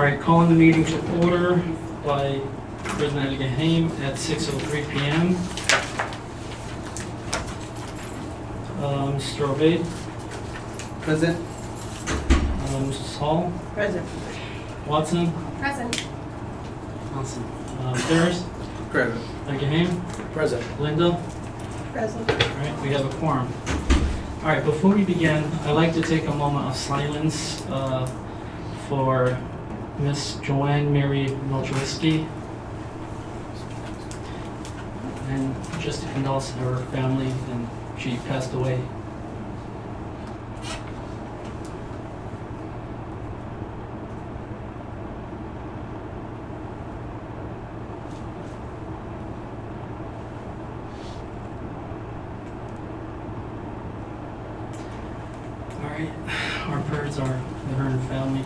All right, calling the meeting to order by President Gaham at 6:03 p.m. Mr. Obeid, Present. Mrs. Hall, Present. Watson, Present. Awesome. Ferris, Present. Gaham, Present. Linda. Present. All right, we have a quorum. All right, before we begin, I'd like to take a moment of silence for Miss Joanne Mary Milchowski, and just to condole to her family, and she passed away. All right, our prayers are with her and her family.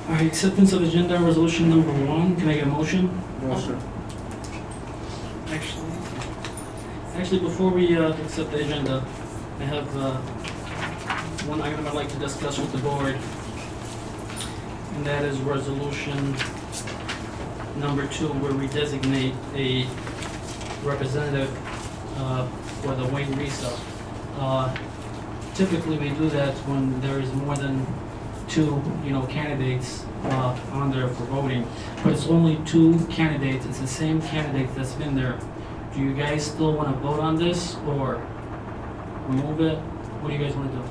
All right, acceptance of agenda resolution number 1. Can I get a motion? Motion. Actually, before we accept the agenda, I have one item I'd like to discuss with the board, and that is resolution number 2, where we designate a representative for the Wayne Risa. Typically, we do that when there is more than 2, candidates on there for voting, but it's only 2 candidates. It's the same candidate that's been there. Do you guys still want to vote on this, or remove it? What do you guys want to do?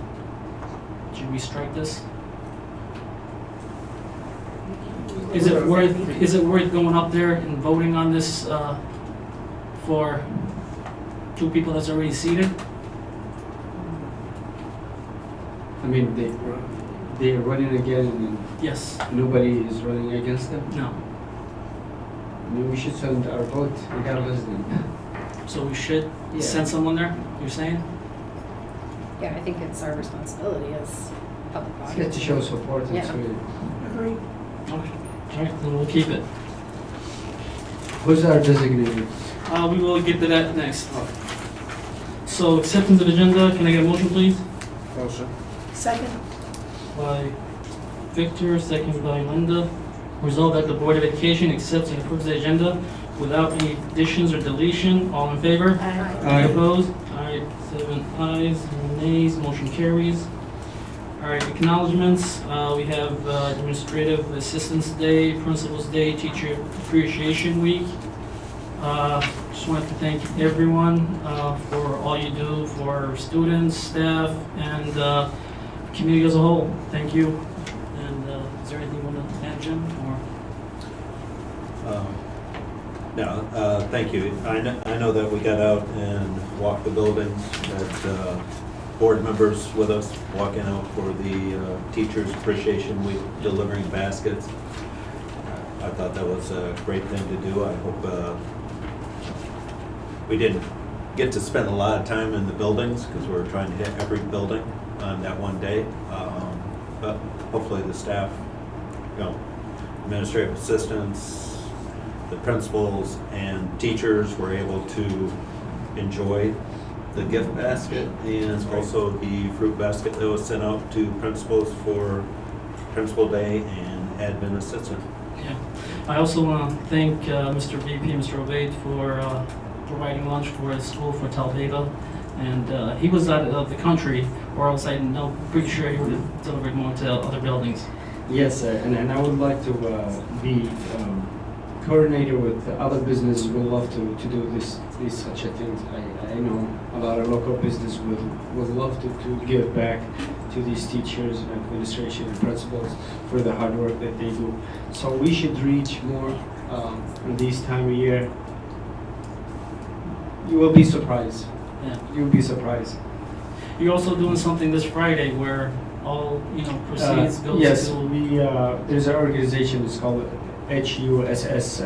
Should we strike this? Is it worth going up there and voting on this for 2 people that's already seated? I mean, they're running again Yes. and nobody is running against them. No. I mean, we should send our vote regardless then. So we should Yeah. send someone there, you're saying? Yeah, I think it's our responsibility as public It's body. good to show support and Yeah. so Agree. Okay. All right, then we'll keep it. who's our designated? We will get to that next. So acceptance of agenda, can I get a motion, please? Motion. Second. By Victor, second by Linda. Resolved that the Board of Education accepts and approves the agenda without any additions or deletion. All in favor? Aye. Opposed? All right, 7 ayes, no nays, motion carries. All right, acknowledgements. We have Administrative Assistance Day, Principals Day, Teacher Appreciation Week. Just wanted to thank everyone for all you do for our students, staff, and community as a whole. Thank you. And is there anything you want to add, Jim? Or No, thank you. I know that we got out and walked the buildings, had board members with us walking out for the Teachers Appreciation Week, delivering baskets. I thought that was a great thing to do. I hope we didn't get to spend a lot of time in the buildings because we were trying to hit every building on that one day. But hopefully the staff, administrative assistants, the principals and teachers were able to enjoy the gift basket and also the fruit basket that was sent out to principals for Principal Day and admin assistant. yeah. I also want to thank Mr. VP, Mr. Obeid, for providing lunch for his school for Talveda. And he was out of the country, or else I'm pretty sure he would have delivered more to other buildings. Yes, and I would like to be coordinator with other businesses. Would love to do this such a thing. I know a lot of local business would love to give back to these teachers and administration and principals for the hard work that they do. So we should reach more in this time of year. You will be surprised. Yeah. You'll be surprised. You're also doing something this Friday where all proceeds goes Yes, to. we there's an organization. It's called HUSS.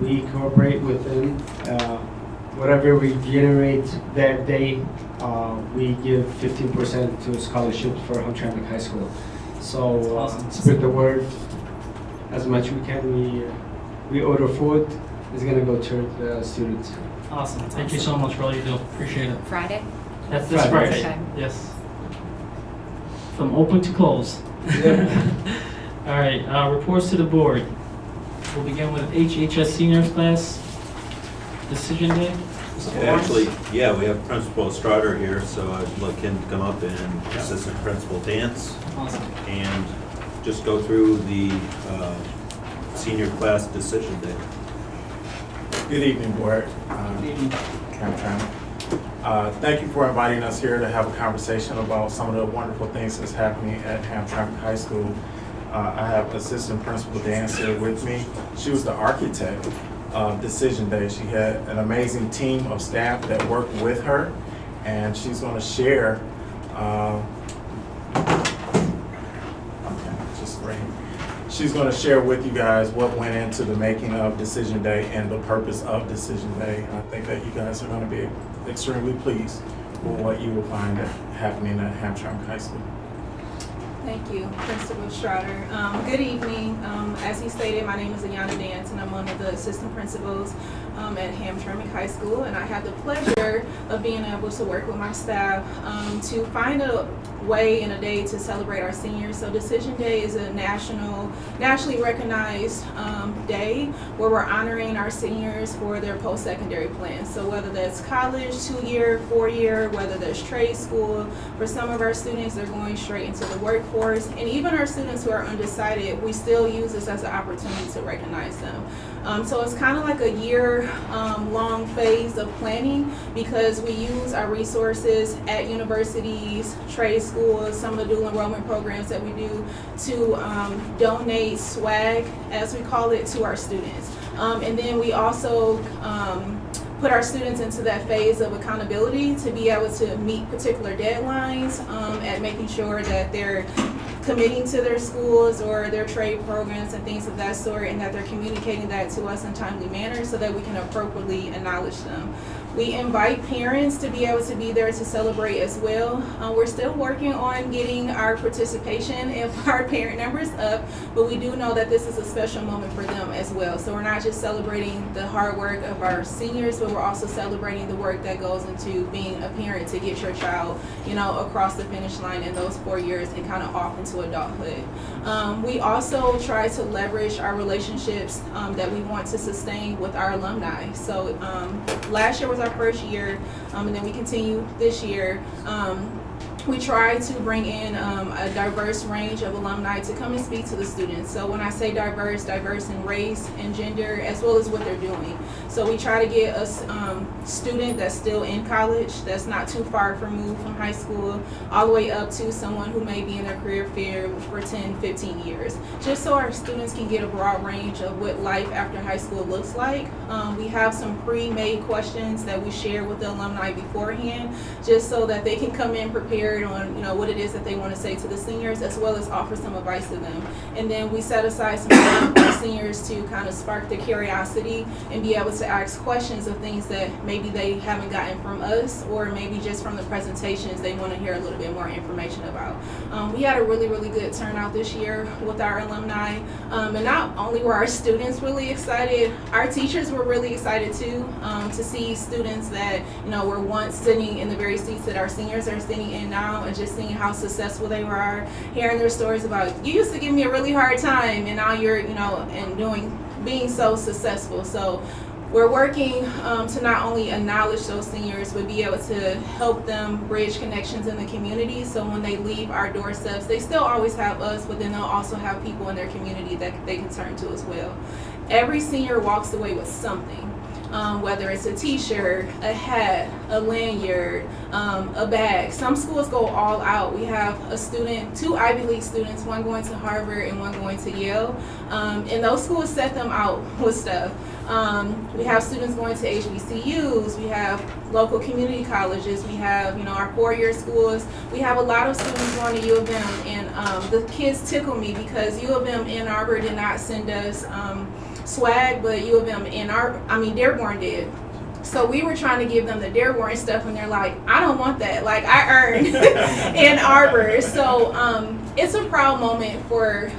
We cooperate with them. Whatever we generate that day, we give 15% to scholarships for Hamtramck High School. So That's awesome. spread the word as much we can. We order food. It's gonna go to the students. Awesome. Thank you so much for all you do. Appreciate it. Friday? That's this Friday. Friday. Okay. Yes. From open to close. Yeah. All right, reports to the board. We'll begin with HHS seniors class, decision day. Actually, yeah, we have Principal Strader here, so I'd like him to come up and Assistant Principal Dance Awesome. and just go through the senior class decision day. Good evening, Board. Good evening. Hamtramck. Thank you for inviting us here to have a conversation about some of the wonderful things that's happening at Hamtramck High School. I have Assistant Principal Dance here with me. She was the architect of Decision Day. She had an amazing team of staff that worked with her, and she's going to share. She's going to share with you guys what went into the making of Decision Day and the purpose of Decision Day. I think that you guys are going to be extremely pleased with what you will find happening at Hamtramck High School. Thank you, Principal Strader. Good evening. As he stated, my name is Ayana Dance, and I'm one of the assistant principals at Hamtramck High School. And I have the pleasure of being able to work with my staff to find a way and a day to celebrate our seniors. So Decision Day is a nationally recognized day where we're honoring our seniors for their post-secondary plans. So whether that's college, 2-year, 4-year, whether that's trade school, for some of our students, they're going straight into the workforce. And even our students who are undecided, we still use this as an opportunity to recognize them. So it's kind of like a year-long phase of planning because we use our resources at universities, trade schools, some of the dual enrollment programs that we do to donate swag, as we call it, to our students. And then we also put our students into that phase of accountability to be able to meet particular deadlines at making sure that they're committing to their schools or their trade programs and things of that sort, and that they're communicating that to us in a timely manner so that we can appropriately acknowledge them. We invite parents to be able to be there to celebrate as well. We're still working on getting our participation of our parent numbers up, but we do know that this is a special moment for them as well. So we're not just celebrating the hard work of our seniors, but we're also celebrating the work that goes into being a parent to get your child, across the finish line in those 4 years and kind of off into adulthood. We also try to leverage our relationships that we want to sustain with our alumni. So last year was our first year, and then we continue this year. We try to bring in a diverse range of alumni to come and speak to the students. So when I say diverse in race and gender, as well as what they're doing. So we try to get a student that's still in college, that's not too far removed from high school, all the way up to someone who may be in their career field for 10, 15 years. Just so our students can get a broad range of what life after high school looks like. We have some pre-made questions that we share with the alumni beforehand, just so that they can come in prepared on what it is that they want to say to the seniors, as well as offer some advice to them. And then we set aside some time for seniors to kind of spark their curiosity and be able to ask questions of things that maybe they haven't gotten from us, or maybe just from the presentations they want to hear a little bit more information about. We had a really, really good turnout this year with our alumni, and not only were our students really excited, our teachers were really excited too, to see students that were once sitting in the very seats that our seniors are sitting in now, and just seeing how successful they were, hearing their stories about, you used to give me a really hard time and now you're being so successful. So we're working to not only acknowledge those seniors, but be able to help them bridge connections in the community, so when they leave our doorsteps, they still always have us, but then they'll also have people in their community that they can turn to as well. Every senior walks away with something. Whether it's a t-shirt, a hat, a lanyard, a bag. Some schools go all out. We have a student, 2 Ivy League students, one going to Harvard and one going to Yale, and those schools set them out with stuff. We have students going to HBCUs, we have local community colleges, we have our 4-year schools. We have a lot of students going to U of M, and the kids tickle me because U of M Ann Arbor did not send us swag, but U of M Dearborn did. So we were trying to give them the Dearborn stuff, and they're like, I don't want that. Like, I earned Ann Arbor. So it's a proud moment for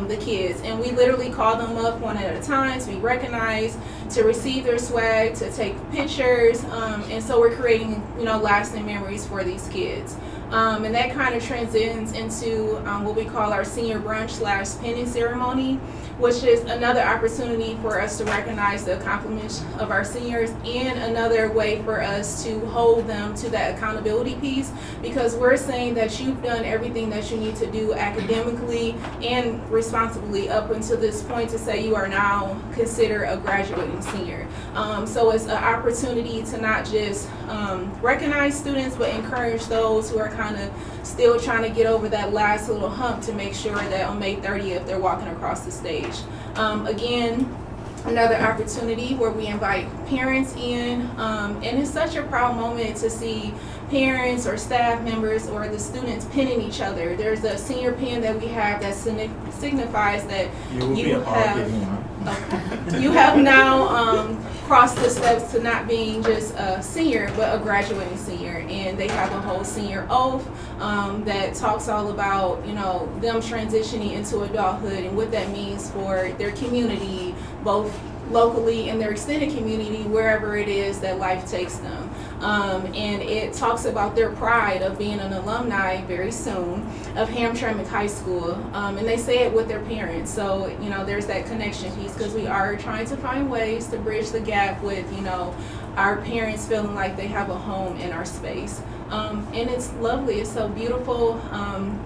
the kids, and we literally call them up one at a time to be recognized, to receive their swag, to take pictures, and so we're creating lasting memories for these kids. And that kind of transcends into what we call our senior brunch/pinning ceremony, which is another opportunity for us to recognize the accomplishments of our seniors and another way for us to hold them to that accountability piece, because we're saying that you've done everything that you need to do academically and responsibly up until this point to say you are now considered a graduating senior. So it's an opportunity to not just recognize students, but encourage those who are kind of still trying to get over that last little hump to make sure that on May 30th they're walking across the stage. Again, another opportunity where we invite parents in, and it's such a proud moment to see parents or staff members or the students pinning each other. There's a senior pin that we have that signifies that you have now crossed the steps to not being just a senior, but a graduating senior. And they have a whole senior oath that talks all about, you know, them transitioning into adulthood and what that means for their community, both locally and their extended community, wherever it is that life takes them. And it talks about their pride of being an alumni very soon of Hamtramck High School. And they say it with their parents. So, you know, there's that connection piece, because we are trying to find ways to bridge the gap with, you know, our parents feeling like they have a home in our space. And it's lovely, it's so beautiful.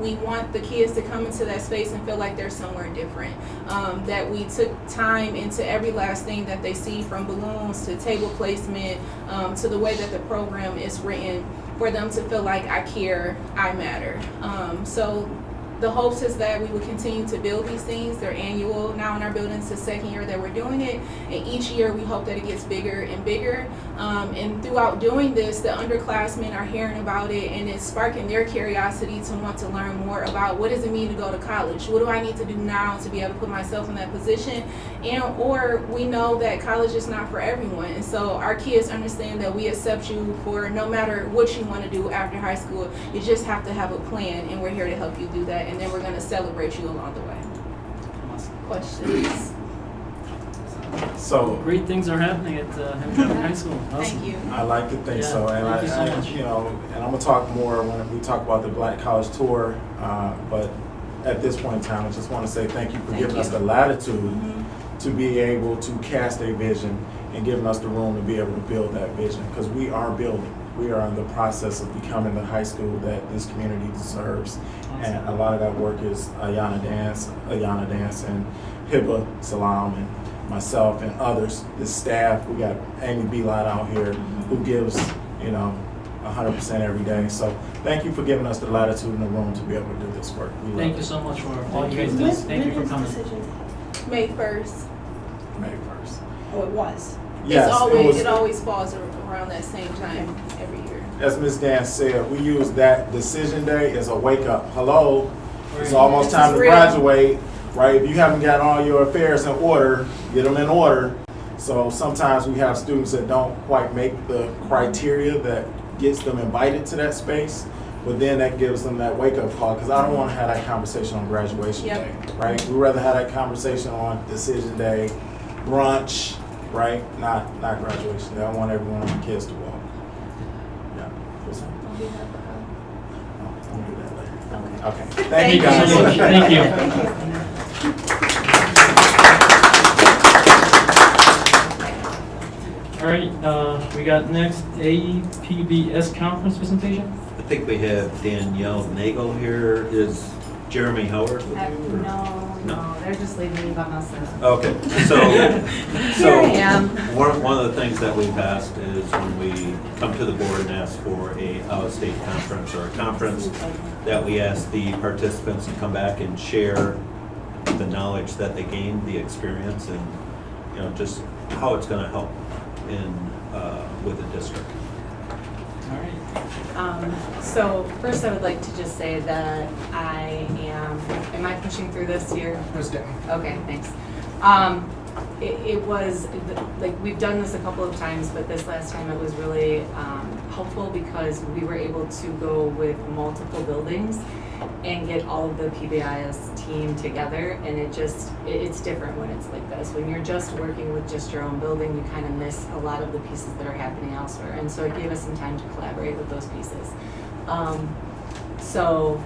We want the kids to come into that space and feel like they're somewhere different. That we took time into every last thing that they see, from balloons to table placement, to the way that the program is written, for them to feel like I care, I matter. So the hopes is that we will continue to build these things. They're annual now in our building. It's the second year that we're doing it, and each year we hope that it gets bigger and bigger. And throughout doing this, the underclassmen are hearing about it, and it's sparking their curiosity to want to learn more about what does it mean to go to college? What do I need to do now to be able to put myself in that position? Or we know that college is not for everyone, and so our kids understand that we accept you for no matter what you want to do after high school. You just have to have a plan, and we're here to help you do that. And then we're going to celebrate you along the way. Questions? So Great things are happening at Hamtramck High School. Awesome. Thank you. I like to think Yeah, so, and thank you so much. you know, and I'm gonna talk more when we talk about the Black College Tour. But at this point in time, I just want to say thank you for Thank giving you. us the latitude Mhm. to be able to cast a vision and giving us the room to be able to build that vision, because we are building. We are in the process of becoming the high school that this community deserves. And a lot of that work is Ayana Dance, and Hibba Salam, and myself and others, the staff. We got Amy Belot out here who gives, you know, 100% every day. So thank you for giving us the latitude and the room to be able to do this work. We love Thank you it. so much for all you guys do. Thank you for coming. May 1st. May 1st. Oh, it was. Yes, It always falls around that same time every year. as Ms. Dan said, we use that decision day as a wake up. Hello, it's Right. almost This time is to real. graduate, right? If you haven't got all your affairs in order, get them in order. So sometimes we have students that don't quite make the criteria that gets them invited to that space, but then that gives them that wake up call, because I don't want to have that conversation on graduation Yep. day, right? We'd rather have that conversation on decision day, brunch, right? Not graduation day. I want every one of my kids to walk. Yeah. On behalf of I'll do that later. her. Okay. Thank you you guys. so much. Thank you. All right, we got next APBS conference presentation. I think we have Danielle Nagel here. Is Jeremy Howard with you? or- No, they're just leaving me by myself. Okay, so, Here I am. one of the things that we've asked is when we come to the board and ask for a out-of-state conference or a conference, that we ask the participants to come back and share the knowledge that they gained, the experience, and, you know, just how it's gonna help with the district. All right. So first I would like to just say that am I pushing through this here? Okay, thanks. It was, like, we've done this a couple of times, but this last time it was really helpful because we were able to go with multiple buildings and get all of the PBIS team together, and it's different when it's like this. When you're just working with just your own building, you kind of miss a lot of the pieces that are happening elsewhere, and so it gave us some time to collaborate with those pieces. So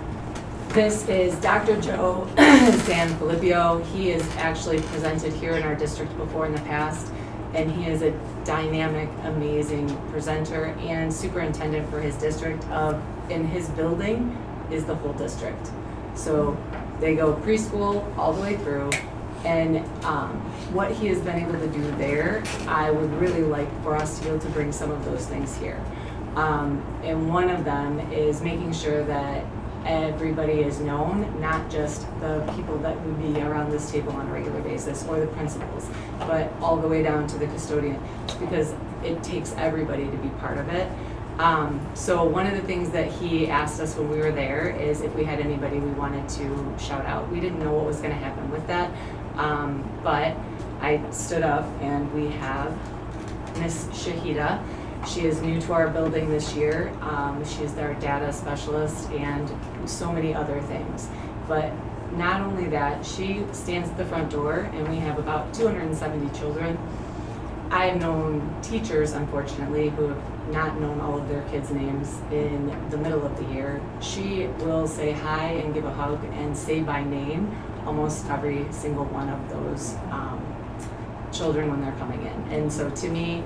this is Dr. Joe Sanfilippo. He is actually presented here in our district before in the past, and he is a dynamic, amazing presenter and superintendent for his district. In his building is the whole district. So they go preschool all the way through, and what he has been able to do there, I would really like for us to be able to bring some of those things here. And one of them is making sure that everybody is known, not just the people that would be around this table on a regular basis or the principals, but all the way down to the custodian, because it takes everybody to be part of it. So one of the things that he asked us when we were there is if we had anybody we wanted to shout out. We didn't know what was going to happen with that, but I stood up and we have Miss Shahida. She is new to our building this year. She is our data specialist and so many other things. But not only that, she stands at the front door and we have about 270 children. I've known teachers, unfortunately, who have not known all of their kids' names in the middle of the year. She will say hi and give a hug and say by name almost every single one of those children when they're coming in. And so to me,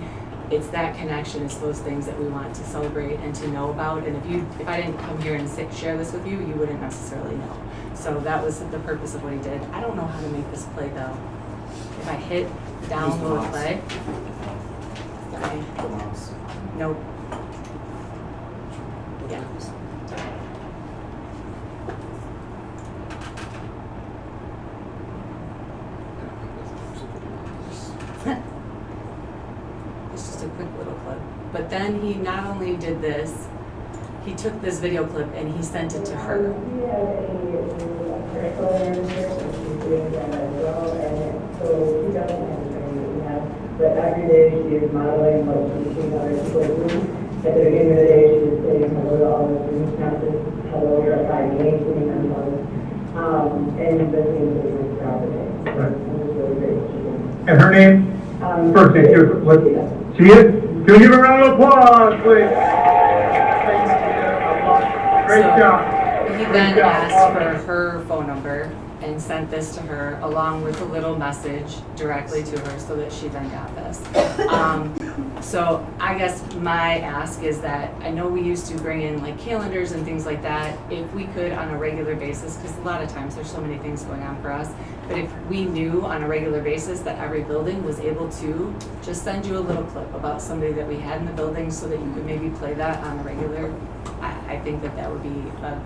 it's that connection, it's those things that we want to celebrate and to know about. And if I didn't come here and share this with you, you wouldn't necessarily know. So that was the purpose of what he did. I don't know how to make this play though. If I hit down, will it play? Okay. Nope. Yeah. It's just a quick little clip. But then he not only did this, he took this video clip and he sent it to her. But every day she is modeling what she's seeing other people do. At the beginning of the day, she was saying hello to all the students, not just hello, but by name, singing them hello. And listening to the throughout the day. So it was really great. And her name? First name, she is? Can we give her a round of applause, please? Great job. He then asked for her phone number and sent this to her along with a little message directly to her so that she then got this. So I guess my ask is that I know we used to bring in like calendars and things like that. If we could on a regular basis, because a lot of times there's so many things going on for us, but if we knew on a regular basis that every building was able to just send you a little clip about somebody that we had in the building so that you could maybe play that on a regular, I think that that would be a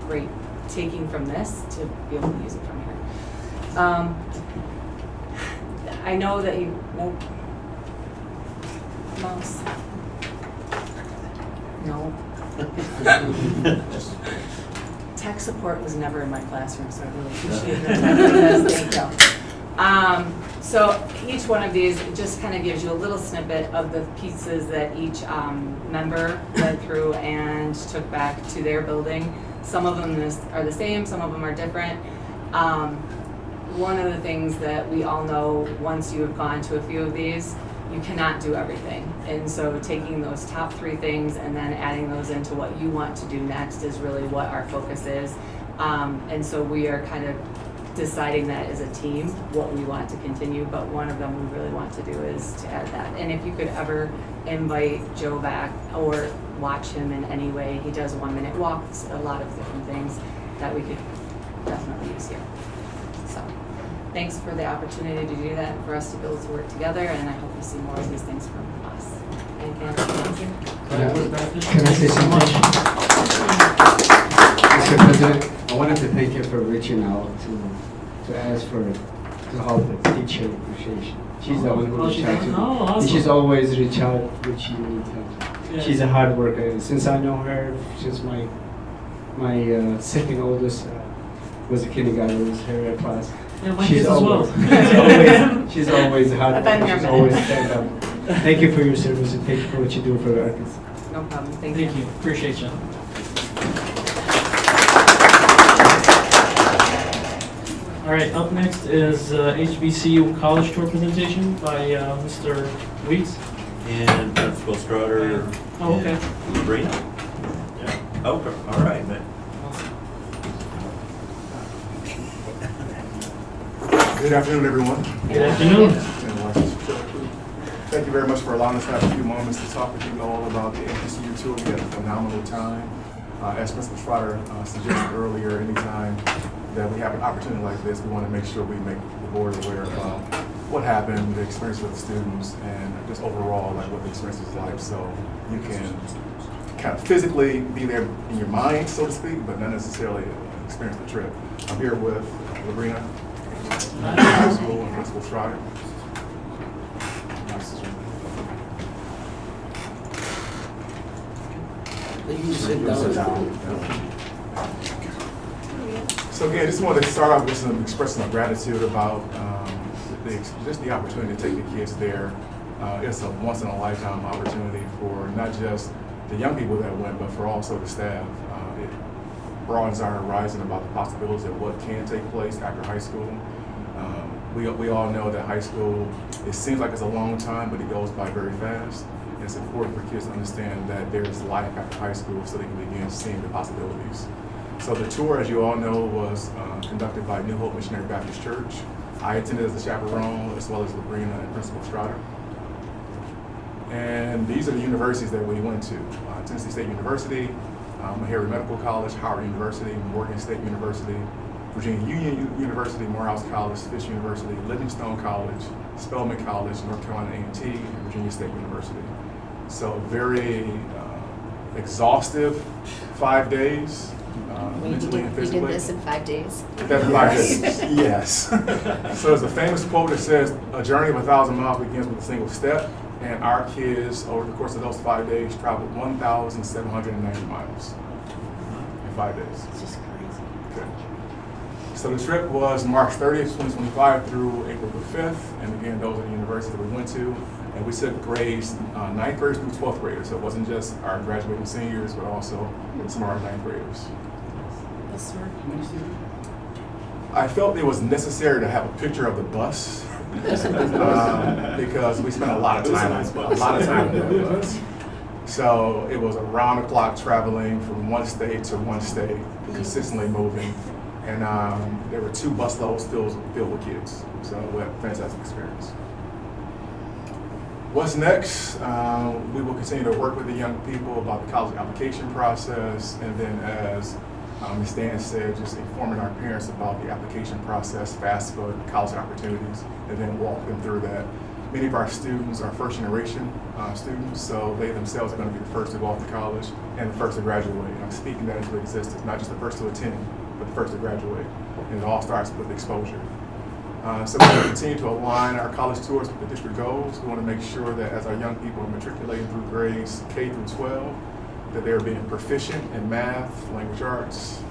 great taking from this to be able to use it from here. I know that you, nope. Mouse. No. Tech support was never in my classroom, so I really appreciate that. Thank you. So each one of these just kind of gives you a little snippet of the pieces that each member went through and took back to their building. Some of them are the same, some of them are different. One of the things that we all know once you have gone to a few of these, you cannot do everything. And so taking those top 3 things and then adding those into what you want to do next is really what our focus is. And so we are kind of deciding that as a team, what we want to continue, but one of them we really want to do is to add that. And if you could ever invite Joe back or watch him in any way, he does 1-minute walks, a lot of different things that we could definitely use here. So thanks for the opportunity to do that and for us to be able to work together, and I hope you see more of these things from us. And thank you. Can I say something? Mr. President, I wanted to thank you for reaching out to ask to help the teacher appreciation. She's the one who reached out to me. Oh, awesome. And she's always reach out when she needs help. Yeah. She's a hard worker. And since I know her, since my second oldest was a kindergarten, was her class. Yeah, my She's kids as well. she's always hard I've been worker. here She's a always minute. stand up. Thank you for your service and thank you for what you do for our kids. No problem, thank you. Thank you, appreciate you. All right, up next is HBCU college tour presentation by Mr. Weeks. And Principal Stroder. Oh, okay. And Sabrina. Yeah. Okay, all right, man. Good afternoon, everyone. Good afternoon. Thank you very much for allowing us to have a few moments to talk with you all about the HBCU tour. We had a phenomenal time. As Principal Schroeder suggested earlier, anytime that we have an opportunity like this, we want to make sure we make the board aware about what happened, the experience with the students, and just overall, like what the experience was like, so you can kind of physically be there in your mind, so to speak, but not necessarily experience the trip. I'm here with Labrina High School and Principal Schroeder. So again, just wanted to start off with some expressing some gratitude about just the opportunity to take the kids there. It's a once in a lifetime opportunity for not just the young people that went, but for also the staff. It broadens our horizon about the possibilities of what can take place after high school. We all know that high school, it seems like it's a long time, but it goes by very fast. And it's important for kids to understand that there's life after high school so they can begin seeing the possibilities. So the tour, as you all know, was conducted by New Hope Missionary Baptist Church. I attended as a chaperone, as well as Labrina and Principal Schroeder. And these are the universities that we went to. Tennessee State University, Meharry Medical College, Howard University, Morgan State University, Virginia Union University, Morehouse College, Fisk University, Livingstone College, Spelman College, North Carolina A&T, and Virginia State University. So very exhaustive 5 days, mentally and physically. We did this in 5 days. That's 5 days, yes. So there's a famous quote that says, "A journey of 1,000 miles begins with a single step." And our kids, over the course of those 5 days, traveled 1,790 miles in 5 days. It's just crazy. Okay. So the trip was March 30th, 2025 through April the 5th. And again, those are the universities that we went to. And we took grades, 9th graders through 12th graders. So it wasn't just our graduating seniors, but also some of our 9th graders. Yes, sir. I felt it was necessary to have a picture of the bus because we spent a lot of time on the bus. So it was around the clock traveling from one state to one state, consistently moving. And there were 2 bus loads filled with kids. So we had a fantastic experience. What's next? We will continue to work with the young people about the college application process, and then as Ms. Dan said, just informing our parents about the application process, FAFSA, college opportunities, and then walk them through that. Many of our students are first generation students, so they themselves are going to be the first to go off to college and the first to graduate. And I'm speaking that into existence, not just the first to attend, but the first to graduate. And it all starts with exposure. So we're going to continue to align our college tours with the district goals. We want to make sure that as our young people are matriculating through grades K through 12, that they're being proficient in math, language arts,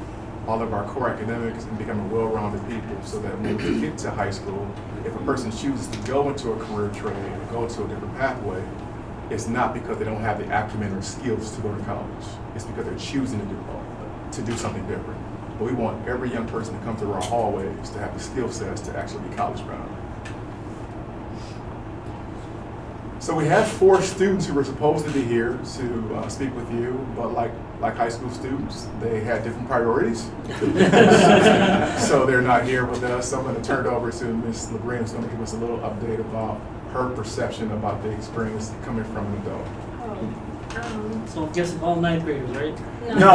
all of our core academics, and becoming well-rounded people so that when we get to high school, if a person chooses to go into a career trade or go to a different pathway, it's not because they don't have the acumen or skills to go to college. It's because they're choosing to do something different. But we want every young person to come through our hallways to have the skill sets to actually be college-bound. So we have 4 students who were supposed to be here to speak with you, but like high school students, they had different priorities. So they're not here with us. So I'm going to turn it over to Ms. Labrina, who's going to give us a little update about her perception about the experience coming from an adult. So I'm guessing all 9th graders, right? No.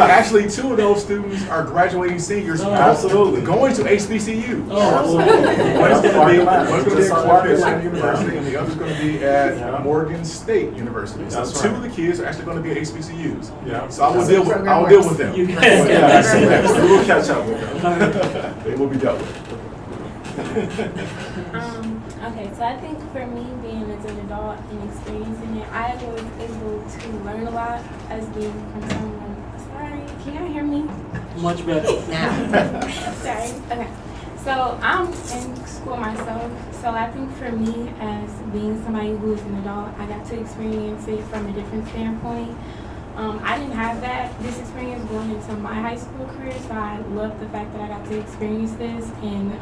Actually, 2 of those students are graduating seniors. Oh, absolutely. Going to HBCU. Oh, One's going to be at Clark Atlanta University, and the other's going to be at Morgan State University. So 2 of the kids are actually going to be at HBCUs. Yeah. So I will deal with them. You can. We will catch up with them. They will be dealt with. Okay, so I think for me, being as an adult and experiencing it, I was able to learn a lot as being from someone. Sorry, can y'all hear me? Much better. Sorry. Okay. So I'm in school myself, so I think for me, as being somebody who is an adult, I got to experience it from a different standpoint. I didn't have this experience going into my high school career, so I love the fact that I got to experience this and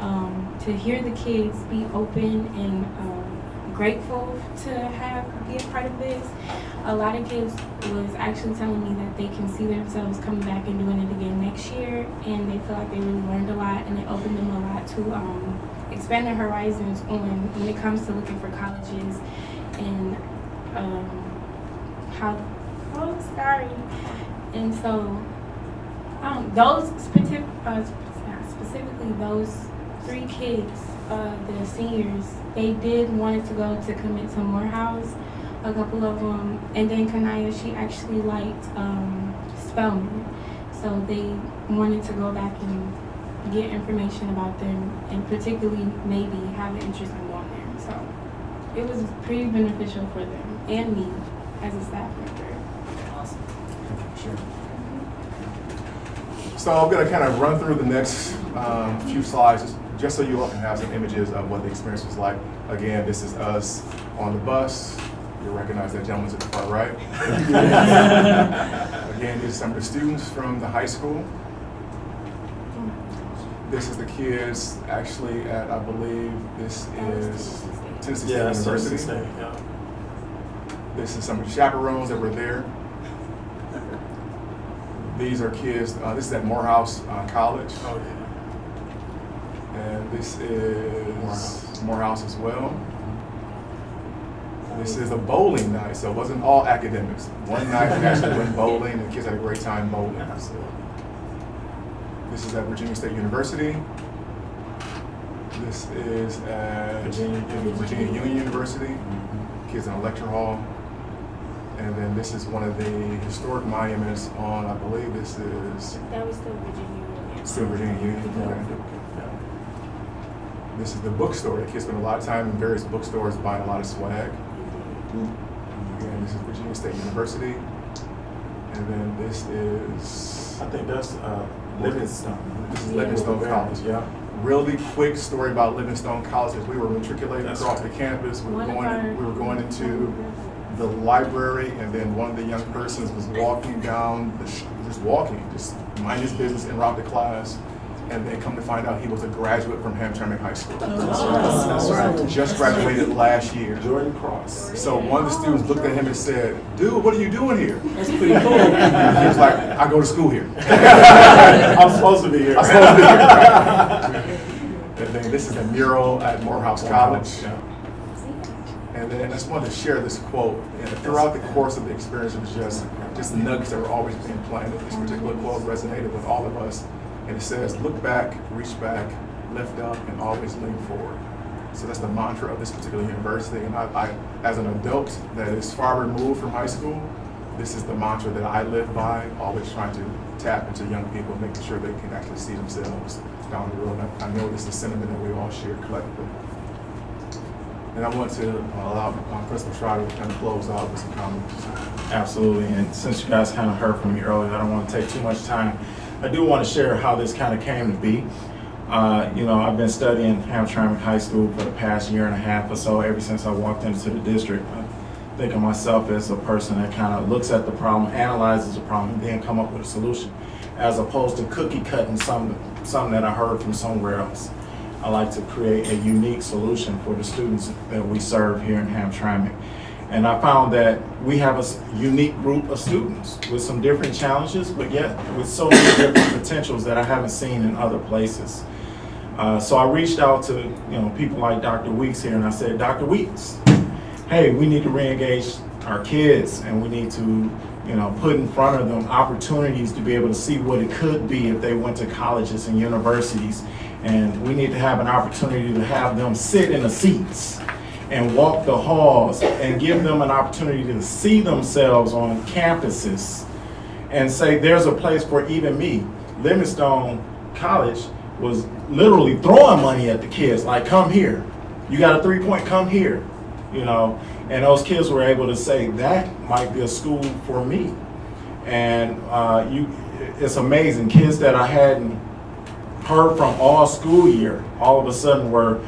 to hear the kids be open and grateful to be a part of this. A lot of kids was actually telling me that they can see themselves coming back and doing it again next year, and they feel like they really learned a lot, and it opened them a lot to expand their horizons on when it comes to looking for colleges and how. Oh, sorry. And so those specifically those 3 kids, the seniors, they did wanted to go to commit to Morehouse, a couple of them, and then Kanaya, she actually liked Spelman, so they wanted to go back and get information about them, and particularly maybe have an interest in going there. So it was pretty beneficial for them and me as a staff member. Awesome. Sure. So I'm going to kind of run through the next few slides just so you all can have some images of what the experience was like. Again, this is us on the bus. You'll recognize that gentleman to the far right. Again, these are some of the students from the high school. This is the kids actually at, I believe, this is Tennessee State University. Yeah. This is some of the chaperones that were there. These are kids, this is at Morehouse College. Oh, yeah. And this is Morehouse as well. This is a bowling night, so it wasn't all academics. One night we actually went bowling, and the kids had a great time bowling. Absolutely. This is at Virginia State University. This is at Virginia Union University. Kids in a lecture hall. And then this is one of the historic monuments on, I believe this is... That was still Virginia Union. Still Virginia Union. Okay. This is the bookstore. The kids spend a lot of time in various bookstores buying a lot of swag. Again, this is Virginia State University. And then this is... I think that's Livingstone. This is Livingstone College. Yeah. Really quick story about Livingstone College. As we were matriculating across the campus, we were going into the library, and then one of the young persons was walking down, just mind his business en route to class, and then come to find out he was a graduate from Hamtramck High School. That's right. Just graduated last year. Jordan Cross. So one of the students looked at him and said, "Dude, what are you doing here?" That's pretty cool. He was like, "I go to school here." I'm supposed to be here. I'm supposed to be here. And then this is a mural at Morehouse College. Yeah. And then I just wanted to share this quote. And throughout the course of the experience, it was just nuggets that were always being planted. This particular quote resonated with all of us. And it says, "Look back, reach back, lift up, and always lean forward." So that's the mantra of this particular university. And I as an adult that is far removed from high school, this is the mantra that I live by, always trying to tap into young people, making sure they can actually see themselves down the road. I know this is a sentiment that we all share collectively. And I want to allow Principal Schroeder to kind of close out with some comments. Absolutely, and since you guys kind of heard from me earlier, I don't want to take too much time. I do want to share how this kind of came to be. I've been studying Hamtramck High School for the past year and a half or so, ever since I walked into the district. I think of myself as a person that kind of looks at the problem, analyzes the problem, and then come up with a solution, as opposed to cookie cutting something that I heard from somewhere else. I like to create a unique solution for the students that we serve here in Hamtramck. And I found that we have a unique group of students with some different challenges, but yet with so many different potentials that I haven't seen in other places. So I reached out to people like Dr. Weeks here, and I said, "Dr. Weeks, hey, we need to re-engage our kids, and we need to put in front of them opportunities to be able to see what it could be if they went to colleges and universities. And we need to have an opportunity to have them sit in the seats and walk the halls and give them an opportunity to see themselves on campuses and say, there's a place for even me." Livingstone College was literally throwing money at the kids, like, "Come here. You got a 3-point, come here." And those kids were able to say, that might be a school for me. And it's amazing. Kids that I hadn't heard from all school year, all of a sudden were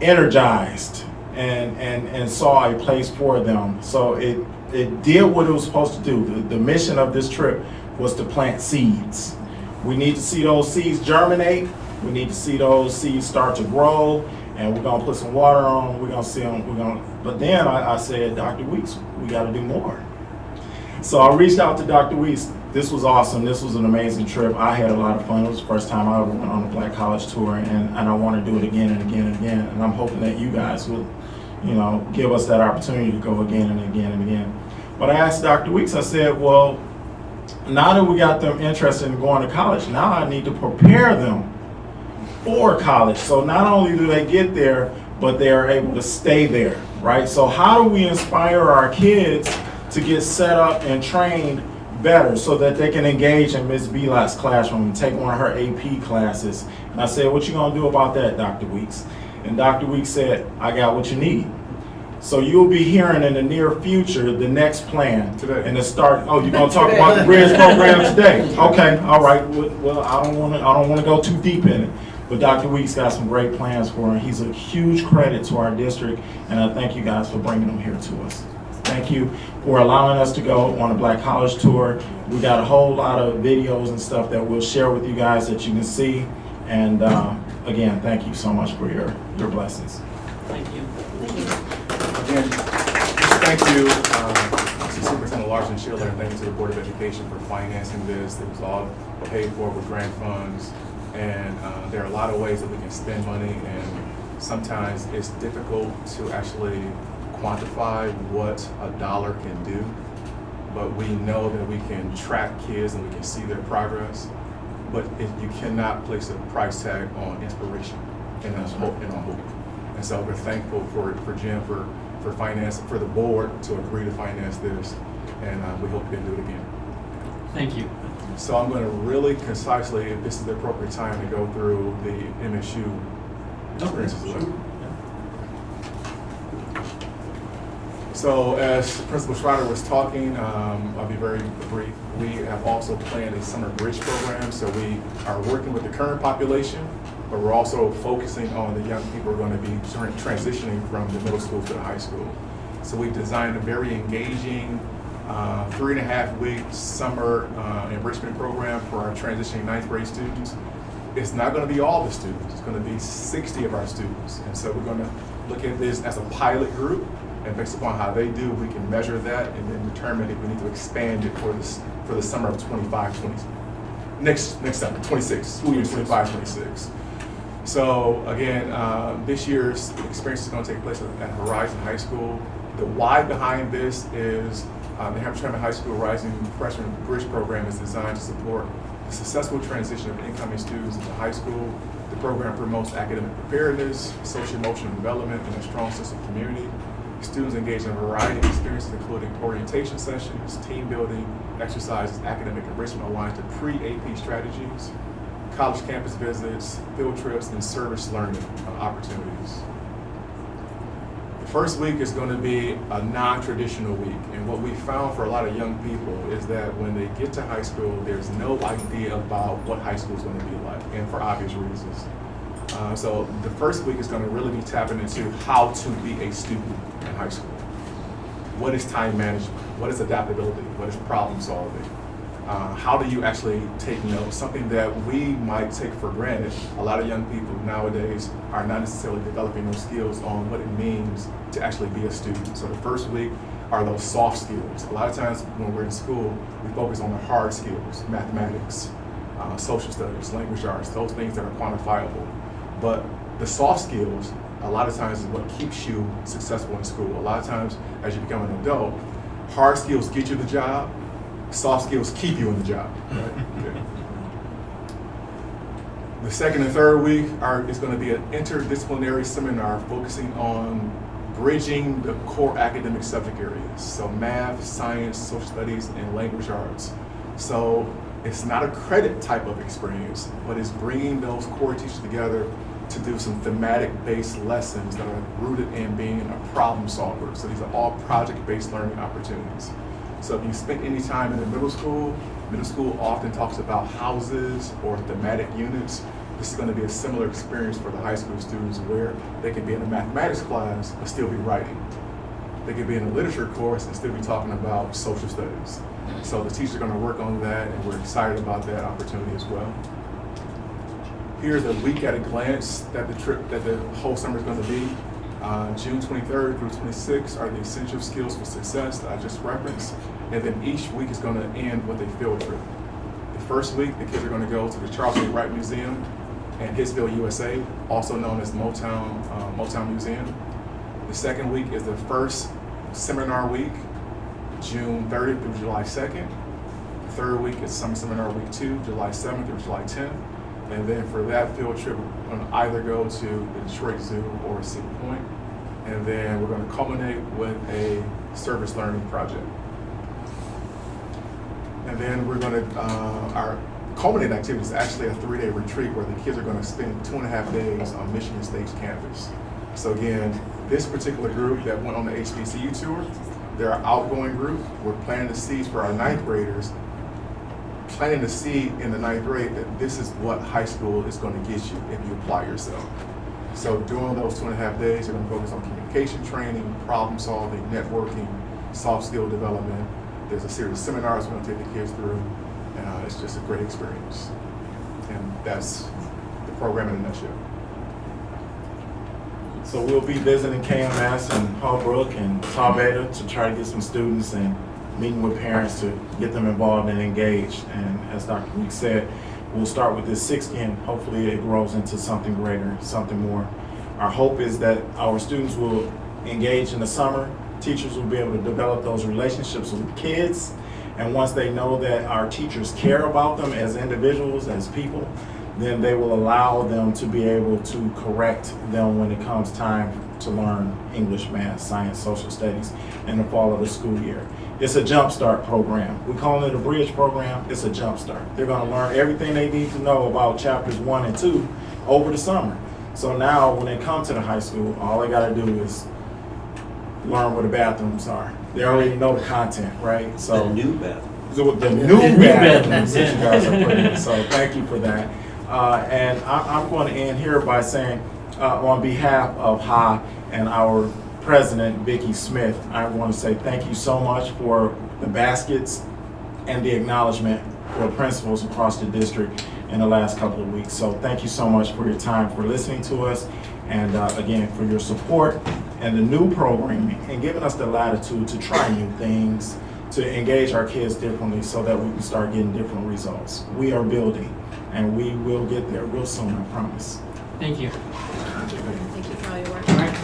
energized and saw a place for them. So it did what it was supposed to do. The mission of this trip was to plant seeds. We need to see those seeds germinate. We need to see those seeds start to grow, and we're gonna put some water on them. We're gonna see them. But then I said, "Dr. Weeks, we got to do more." So I reached out to Dr. Weeks This was awesome. This was an amazing trip. I had a lot of fun. It was the first time I ever went on a Black College tour, and I want to do it again and again and again. And I'm hoping that you guys will, give us that opportunity to go again and again and again. But I asked Dr. Weeks, I said, well, now that we got them interested in going to college, now I need to prepare them for college. So not only do they get there, but they are able to stay there, right? So how do we inspire our kids to get set up and trained better so that they can engage in Ms. Belot's classroom and take one of her AP classes? And I said, what you gonna do about that, Dr. Weeks? And Dr. Weeks said, I got what you need. So you'll be hearing in the near future the next plan. Today. And the start, oh, you're gonna talk about the Bridge program today? Okay, all right, well, I don't wanna go too deep in it. But Dr. Weeks got some great plans for him. He's a huge credit to our district, and I thank you guys for bringing him here to us. Thank you for allowing us to go on a Black College tour. We got a whole lot of videos and stuff that we'll share with you guys that you can see. And again, thank you so much for your blessings. Thank you. Again, just thank you to Superintendent Larson Schiller, and thank you to the Board of Education for financing this. It was all paid for with grant funds. And there are a lot of ways that we can spend money, and sometimes it's difficult to actually quantify what a dollar can do, but we know that we can track kids and we can see their progress, but you cannot place a price tag on inspiration and on hope. And so we're thankful for Jim for finance, for the board to agree to finance this, and we hope we can do it again. Thank you. So I'm going to really concisely, if this is the appropriate time, to go through the MSU experiences. So as Principal Schroeder was talking, I'll be very brief. We have also planned a summer bridge program. So we are working with the current population, but we're also focusing on the young people who are going to be transitioning from the middle school to the high school. So we've designed a very engaging 3.5-week summer enrichment program for our transitioning 9th grade students. It's not going to be all the students. It's going to be 60 of our students. And so we're going to look at this as a pilot group, and based upon how they do, we can measure that and then determine if we need to expand it for the summer of 25-26. Next summer, 26, school year 25-26. So again, this year's experience is going to take place at Horizon High School. The why behind this is the Hamtramck High School Rising Freshman Bridge Program is designed to support the successful transition of incoming students into high school. The program promotes academic preparedness, social-emotional development, and a strong sense of community. Students engage in a variety of experiences, including orientation sessions, team building, exercises, academic enrichment aligned to pre-AP strategies, college campus visits, field trips, and service learning opportunities. The first week is going to be a non-traditional week, and what we found for a lot of young people is that when they get to high school, there's no idea about what high school is going to be like, and for obvious reasons. So the first week is going to really be tapping into how to be a student in high school. What is time management? What is adaptability? What is problem solving? How do you actually take notes? Something that we might take for granted. A lot of young people nowadays are not necessarily developing those skills on what it means to actually be a student. So the first week are those soft skills. A lot of times when we're in school, we focus on the hard skills, mathematics, social studies, language arts, those things that are quantifiable. But the soft skills, a lot of times, is what keeps you successful in school. A lot of times, as you become an adult, hard skills get you the job, soft skills keep you in the job. Right? Okay. The second and third week is going to be an interdisciplinary seminar focusing on bridging the core academic subject areas. So math, science, social studies, and language arts. So it's not a credit type of experience, but it's bringing those core teachers together to do some thematic-based lessons that are rooted in being a problem solver. So these are all project-based learning opportunities. So if you spent any time in the middle school often talks about houses or thematic units. This is going to be a similar experience for the high school students where they can be in a mathematics class but still be writing. They could be in a literature course and still be talking about social studies. So the teachers are going to work on that, and we're excited about that opportunity as well. Here's a week at a glance that the whole summer is going to be. June 23rd through 26th are the essential skills for success that I just referenced. And then each week is going to end with a field trip. The first week, the kids are going to go to the Charles A. Wright Museum and Hitsville, USA, also known as Motown Museum. The second week is the first seminar week, June 30th through July 2nd. The third week is Summer Seminar Week 2, July 7th through July 10th. And then for that field trip, we're going to either go to the Detroit Zoo or City Point. And then we're going to culminate with a service learning project. And then we're going to, our culminating activity is actually a 3-day retreat where the kids are going to spend 2.5 days on Michigan State's campus. So again, this particular group that went on the HBCU tour, they're our outgoing group. We're planting the seeds for our 9th graders, planting the seed in the 9th grade that this is what high school is going to get you if you apply yourself. So during those 2.5 days, they're going to focus on communication training, problem solving, networking, soft skill development. There's a series of seminars we're going to take the kids through, and it's just a great experience. And that's the program in a nutshell. So we'll be visiting KMS and Holbrook and Taubeda to try to get some students and meeting with parents to get them involved and engaged. And as Dr. Week said, we'll start with this 6 and hopefully it grows into something greater, something more. Our hope is that our students will engage in the summer. Teachers will be able to develop those relationships with kids. And once they know that our teachers care about them as individuals, as people, then they will allow them to be able to correct them when it comes time to learn English, math, science, social studies in the fall of the school year. It's a jumpstart program. We call it a bridge program. It's a jumpstart. They're going to learn everything they need to know about chapters 1 and 2 over the summer. So now when they come to the high school, all they got to do is learn where the bathrooms are. They already know the content, right? So The new bathroom. the new bathrooms that you guys are putting in. So thank you for that. And I'm going to end here by saying, on behalf of HA and our president, Vicki Smith, I want to say thank you so much for the baskets and the acknowledgement for principals across the district in the last couple of weeks. So thank you so much for your time, for listening to us, and again, for your support and the new programming and giving us the latitude to try new things, to engage our kids differently so that we can start getting different results. We are building, and we will get there real soon, I promise. Thank you. Thank you for all your work. All right.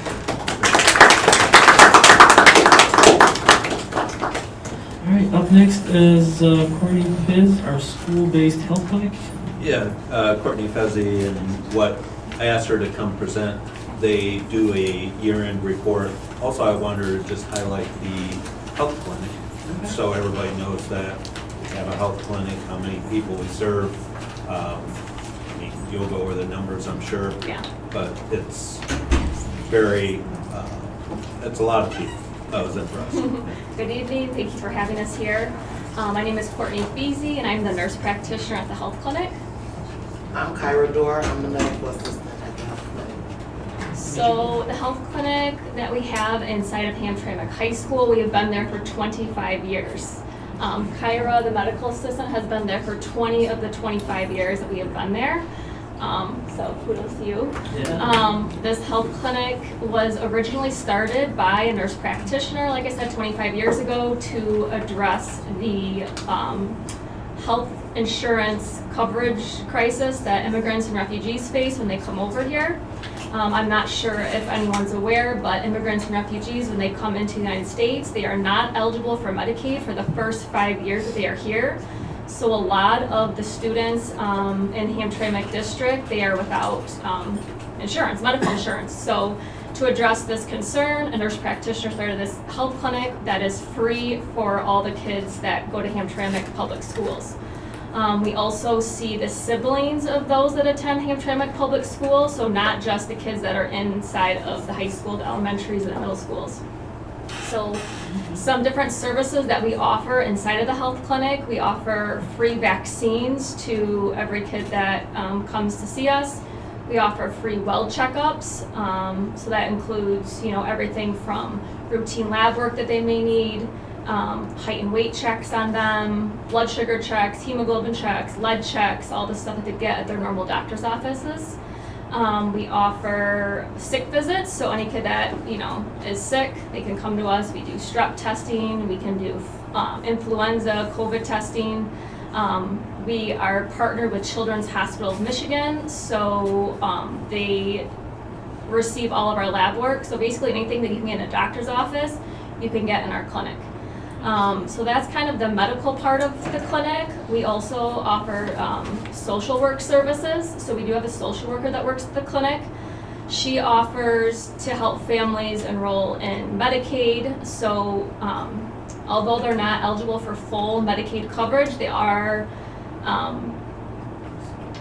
All right, up next is Courtney Fizz, our school-based health clinic. Yeah, Courtney Fezzi, and what I asked her to come present. They do a year-end report. Also, I wanted to just highlight the health clinic, so everybody knows that we have a health clinic, how many people we serve. I mean, you'll go over the numbers, I'm sure. Yeah. But it's very, it's a lot of people. That was impressive. Good evening, thank you for having us here. My name is Courtney Feasy, and I'm the nurse practitioner at the health clinic. I'm Kyra Dorr. I'm the medical assistant at the health clinic. So the health clinic that we have inside of Hamtramck High School, we have been there for 25 years. Kyra, the medical assistant, has been there for 20 of the 25 years that we have been there. So kudos to you. Yeah. This health clinic was originally started by a nurse practitioner, like I said, 25 years ago, to address the health insurance coverage crisis that immigrants and refugees face when they come over here. I'm not sure if anyone's aware, but immigrants and refugees, when they come into the United States, they are not eligible for Medicaid for the first 5 years that they are here. So a lot of the students in Hamtramck district, they are without insurance, medical insurance. So to address this concern, a nurse practitioner started this health clinic that is free for all the kids that go to Hamtramck public schools. We also see the siblings of those that attend Hamtramck public schools, so not just the kids that are inside of the high school, the elementaries, and the middle schools. So some different services that we offer inside of the health clinic. We offer free vaccines to every kid that comes to see us. We offer free well checkups, so that includes, everything from routine lab work that they may need, height and weight checks on them, blood sugar checks, hemoglobin checks, lead checks, all the stuff that they get at their normal doctor's offices. We offer sick visits, so any kid that, is sick, they can come to us. We do strep testing, we can do influenza, COVID testing. We are partnered with Children's Hospital of Michigan, so they receive all of our lab work. So basically anything that you can get in a doctor's office, you can get in our clinic. So that's kind of the medical part of the clinic. We also offer social work services. So we do have a social worker that works at the clinic. She offers to help families enroll in Medicaid. So although they're not eligible for full Medicaid coverage, they are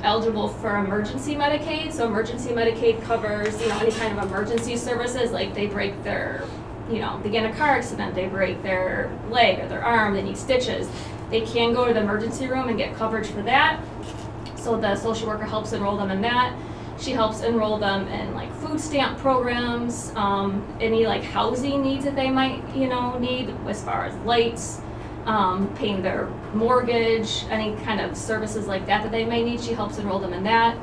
eligible for emergency Medicaid. So emergency Medicaid covers, any kind of emergency services, like they break their, they get in a car accident, they break their leg or their arm, they need stitches. They can go to the emergency room and get coverage for that. So the social worker helps enroll them in that. She helps enroll them in like food stamp programs, any like housing needs that they might, need as far as lights, paying their mortgage, any kind of services like that they may need. She helps enroll them in that.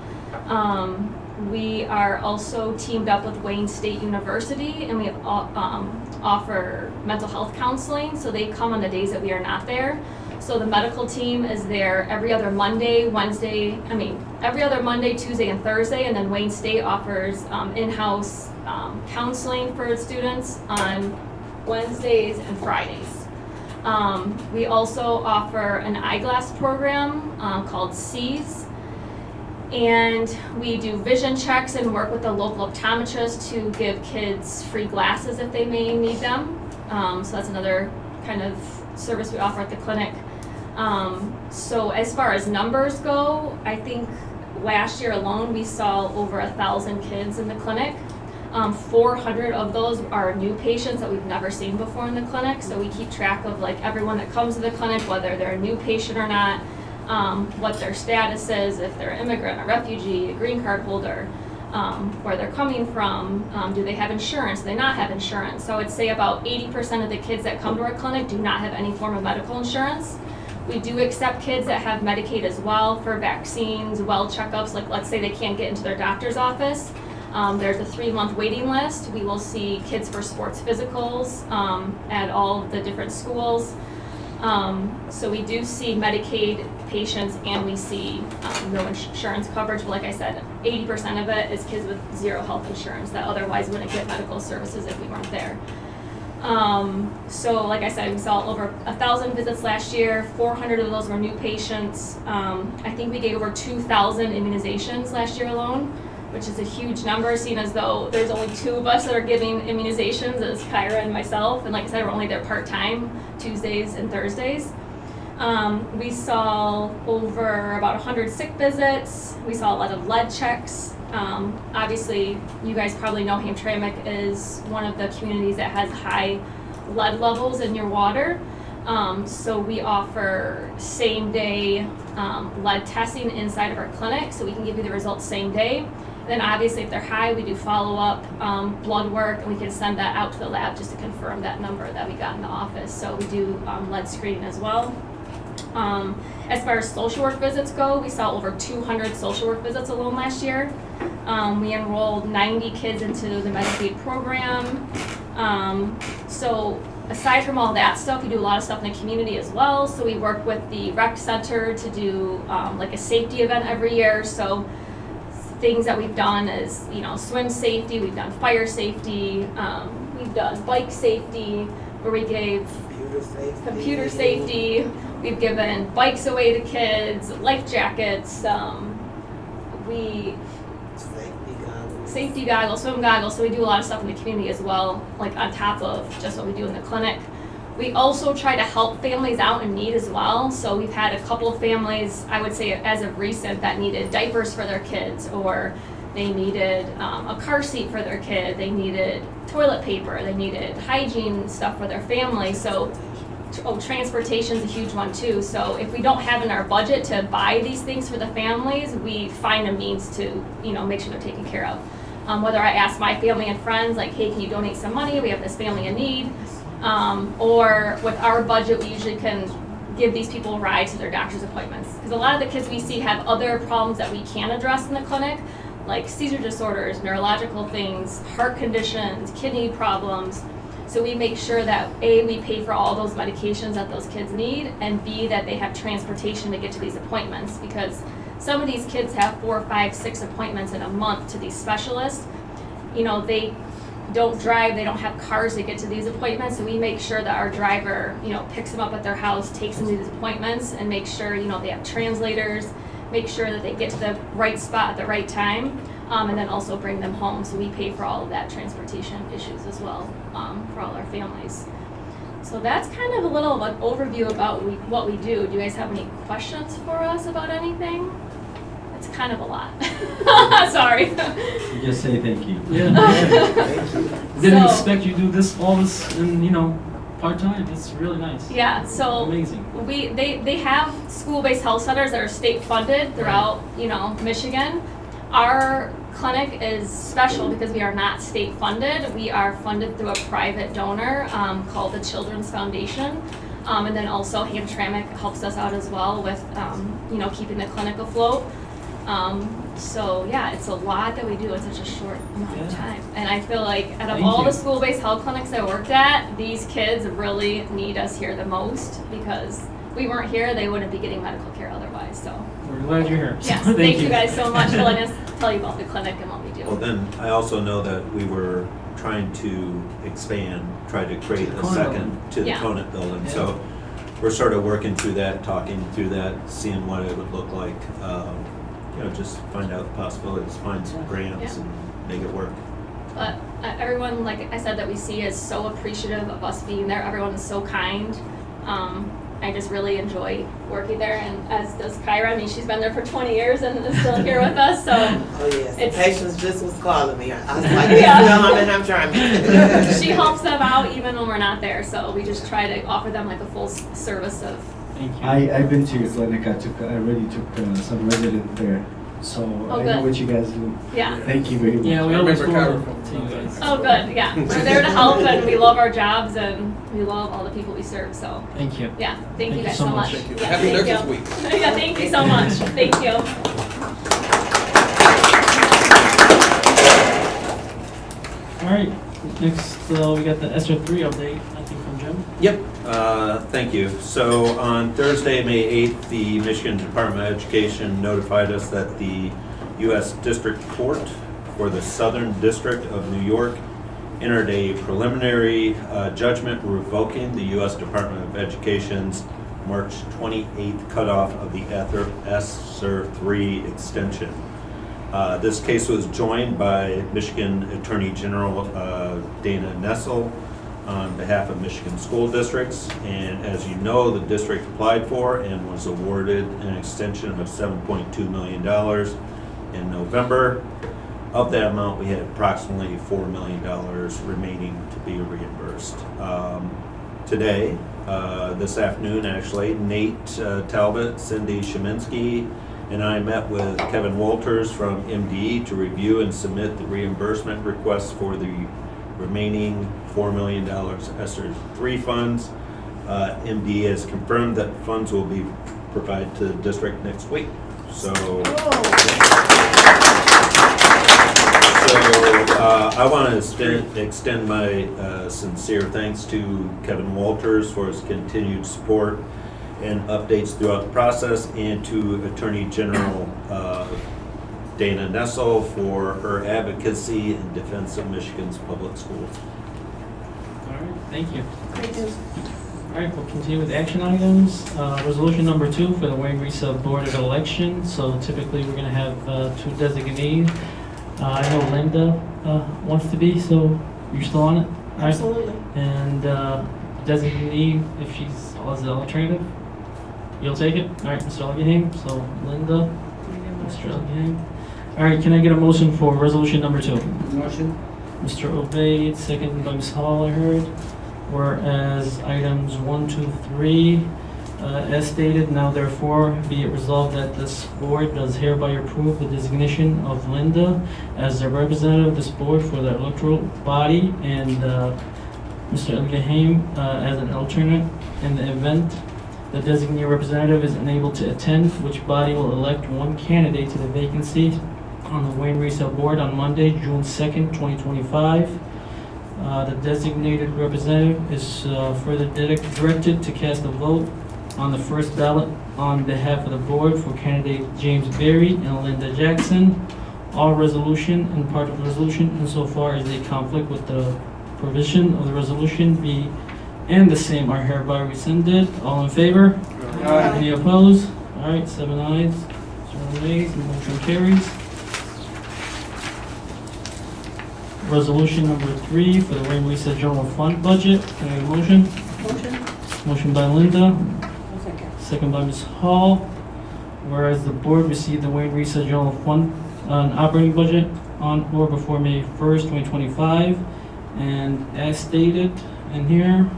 We are also teamed up with Wayne State University, and we offer mental health counseling. So they come on the days that we are not there. So the medical team is there every other Monday, Tuesday, and Thursday, and then Wayne State offers in-house counseling for students on Wednesdays and Fridays. We also offer an eyeglass program called SEAS, and we do vision checks and work with the local optometrist to give kids free glasses if they may need them. So that's another kind of service we offer at the clinic. So as far as numbers go, I think last year alone we saw over 1,000 kids in the clinic. 400 of those are new patients that we've never seen before in the clinic. So we keep track of like everyone that comes to the clinic, whether they're a new patient or not, what their status is, if they're an immigrant, a refugee, a green card holder, where they're coming from, do they have insurance, do they not have insurance. So I'd say about 80% of the kids that come to our clinic do not have any form of medical insurance. We do accept kids that have Medicaid as well for vaccines, well checkups, like let's say they can't get into their doctor's office. There's a 3-month waiting list. We will see kids for sports physicals at all the different schools. So we do see Medicaid patients and we see no insurance coverage, but like I said, 80% of it is kids with zero health insurance that otherwise wouldn't get medical services if we weren't there. So like I said, we saw over 1,000 visits last year. 400 of those were new patients. I think we gave over 2,000 immunizations last year alone, which is a huge number, seeing as though there's only 2 of us that are giving immunizations, as Kyra and myself, and like I said, we're only there part-time, Tuesdays and Thursdays. We saw over about 100 sick visits. We saw a lot of lead checks. Obviously, you guys probably know Hamtramck is one of the communities that has high lead levels in your water. So we offer same-day lead testing inside of our clinic, so we can give you the results same day. Then obviously if they're high, we do follow-up blood work, and we can send that out to the lab just to confirm that number that we got in the office. So we do lead screening as well. As far as social work visits go, we saw over 200 social work visits alone last year. We enrolled 90 kids into the Medicaid program. So aside from all that stuff, we do a lot of stuff in the community as well. So we work with the rec center to do like a safety event every year. So things that we've done is, swim safety, we've done fire safety, we've done bike safety, where we gave computer safety. We've given bikes away to kids, life jackets, safety goggles, swim goggles. So we do a lot of stuff in the community as well, like on top of just what we do in the clinic. We also try to help families out in need as well. So we've had a couple of families, I would say as of recent, that needed diapers for their kids, or they needed a car seat for their kid, they needed toilet paper, they needed hygiene stuff for their family. So transportation is a huge one too. So if we don't have in our budget to buy these things for the families, we find a means to, make sure they're taken care of. Whether I ask my family and friends, like, hey, can you donate some money? We have this family in need. Or with our budget, we usually can give these people rides to their doctor's appointments. Because a lot of the kids we see have other problems that we can address in the clinic, like seizure disorders, neurological things, heart conditions, kidney problems. So we make sure that A, we pay for all those medications that those kids need, and B, that they have transportation to get to these appointments, because some of these kids have 4, 5, 6 appointments in a month to these specialists. You know, they don't drive, they don't have cars to get to these appointments, so we make sure that our driver, you know, picks them up at their house, takes them to these appointments, and make sure, you know, they have translators, make sure that they get to the right spot at the right time, and then also bring them home. So we pay for all of that transportation issues as well, for all our families. So that's kind of a little of an overview about what we do. Do you guys have any questions for us about anything? It's kind of a lot. Sorry. Just say thank you. Didn't So- expect you to do all this in, part-time. It's really nice. Yeah, so Amazing. they have school-based health centers that are state funded throughout, Michigan. Our clinic is special because we are not state funded. We are funded through a private donor called the Children's Foundation. And then also Hamtramck helps us out as well with, keeping the clinic afloat. So yeah, it's a lot that we do in such a short amount of time. And I feel like out of Thank all you. the school-based health clinics I worked at, these kids really need us here the most, because if we weren't here, they wouldn't be getting medical care otherwise, so. We're glad you're here. Yes, Thank thank you guys so much for letting us tell you about the clinic and what we do. Well, then, I also know that we were trying to expand, try to create To the a Conant second building. to the Yeah. Conant building. Yeah. So we're sort of working through that, talking through that, seeing what it would look like. Just find out the possibilities, find some grants Yeah. and make it work. But everyone, like I said, that we see is so appreciative of us being there. Everyone is so kind. I just really enjoy working there, and as does Kyra. I mean, she's been there for 20 years and is still here with us, so. Oh, yes. It's- Patients just was calling me. I was like, Yeah. I'm in Hamtramck. She helps them out even when we're not there, so we just try to offer them like a full service of. Thank you. I've been to your clinic. I already took some resident there, so I know good. what you guys do. Yeah. Thank you very much. Yeah, we I always remember forward Kyra to you guys. Oh, good, yeah. We're there to help, and we love our jobs, and we love all the people we serve, so, Thank you. yeah. Thank you guys so much. Thank you. Yeah, Happy thank Nurses you. Week. Yeah, thank you so much. Thank you. All right, next we got the ESER 3 update, I think from Jim. Yep, thank you. So on Thursday, May 8th, the Michigan Department of Education notified us that the U.S. District Court for the Southern District of New York entered a preliminary judgment revoking the U.S. Department of Education's March 28th cutoff of the ESER 3 extension. This case was joined by Michigan Attorney General Dana Nessel on behalf of Michigan school districts. And as you know, the district applied for and was awarded an extension of $7.2 million in November. Of that amount, we had approximately $4 million remaining to be reimbursed. Today, this afternoon actually, Nate Talbot, Cindy Sheminsky, and I met with Kevin Walters from MDE to review and submit the reimbursement request for the remaining $4 million ESER 3 funds. MDE has confirmed that funds will be provided to the district next week. So I want to extend my sincere thanks to Kevin Walters for his continued support and updates throughout the process, and to Attorney General Dana Nessel for her advocacy in defense of Michigan's public schools. All right, thank you. All right, we'll continue with action items. Resolution number 2 for the Wainwright Board of Election. So typically, we're going to have 2 designees. I know Linda wants to be, so you're still on it? All right. Absolutely. And designee, if she's as an alternative, you'll take it? All right, Mr. Elgahame, so Linda, Mr. Elgahame. All right, can I get a motion for resolution number 2? Motion. Mr. Obaid, second by Ms. Hall, I heard. Whereas items 1, 2, 3, as stated, now therefore be it resolved that this board does hereby approve the designation of Linda as the representative of this board for the electoral body, and Mr. Elgahame as an alternate in the event the designee representative is unable to attend, which body will elect one candidate to the vacancy on the Wayne Resale Board on Monday, June 2nd, 2025. The designated representative is further directed to cast a vote on the first ballot on behalf of the board for candidate James Berry and Linda Jackson. All resolution and part of the resolution insofar as they conflict with the provision of the resolution be and the same are hereby rescinded. All in favor? Aye. Any opposed? All right, 7 ayes, 0 nays, motion carries. Resolution number 3 for the Wayne Reset General Fund budget. Can I get a motion? Motion? Motion by Linda, Second. second by Ms. Hall. Whereas the board received the Wayne Reset General Fund operating budget on or before May 1st, 2025. And as stated in here,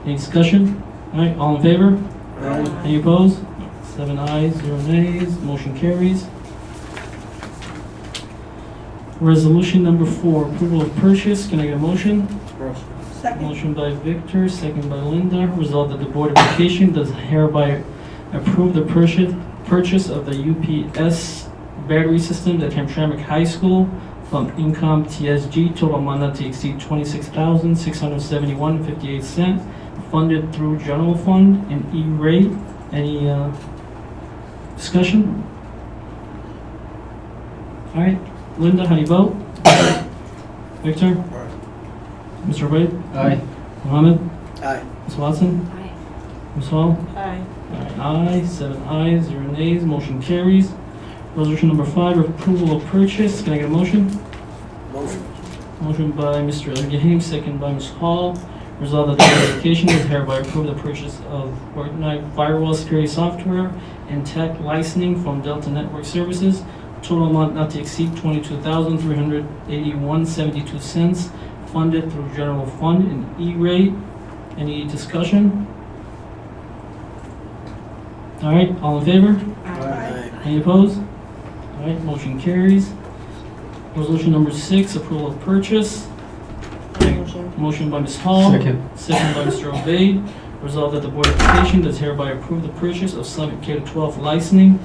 any discussion? All right, all in favor? Aye. Any opposed? 7 ayes, 0 nays, motion carries. Resolution number 4, approval of purchase. Can I get a motion? Motion. Motion by Victor, second by Linda. Resolved that the Board of Education does hereby approve the purchase of the UPS battery system at Hamtramck High School from Income TSG, total amount not to exceed $26,671.58, funded through general fund and E-rate. Any discussion? All right, Linda, how do you vote? Victor? Mr. Wade? Aye. Mohammed? Aye. Ms. Watson? Aye. Ms. Hall? Aye. Aye, 7 ayes, 0 nays, motion carries. Resolution number 5, approval of purchase. Can I get a motion? Motion. Motion by Mr. El-Gahim, second by Ms. Hall. Resolved that the Board of Education does hereby approve the purchase of Fortnite firewall security software and tech licensing from Delta Network Services. Total amount not to exceed $22,381.72, funded through general fund and E-rate. Any discussion? All right, all in favor? Aye. Any opposed? All right, motion carries. Resolution number 6, approval of purchase. Motion. Motion by Ms. Hall. Second. Second by Mr. Obey. Resolved that the Board of Education does hereby approve the purchase of Summit K-12 licensing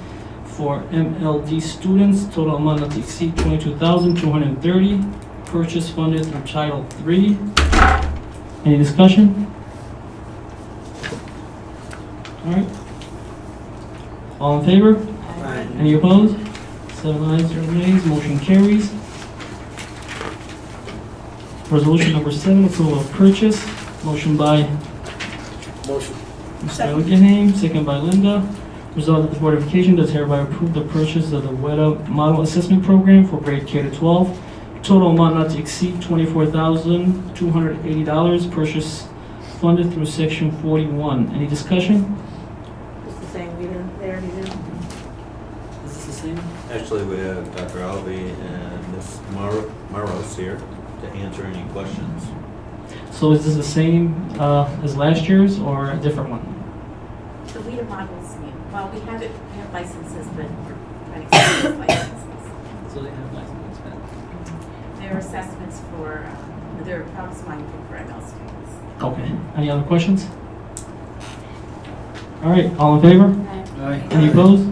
for MLD students. Total amount not to exceed $22,230. Purchase funded through Title III. Any discussion? All right. All in favor? Aye. Any opposed? 7 ayes, 0 nays, motion carries. Resolution number 7, approval of purchase. Motion by Motion. Mr. El-Gahim, second by Linda. Resolved that the Board of Education does hereby approve the purchase of the WEDA Model Assessment Program for grade K-12. Total amount not to exceed $24,280. Purchase funded through Section 41. Any discussion? It's the same, they already did. Is this the same? Actually, we have Dr. Alvey and Ms. Maros here to answer any questions. So is this the same as last year's or a different one? The leader models, well, we have licenses, but kind of expensive licenses. So they have license. There are assessments for, there are problems monitoring for ML students. Okay. Any other questions? All right, all in favor? Aye. Any opposed?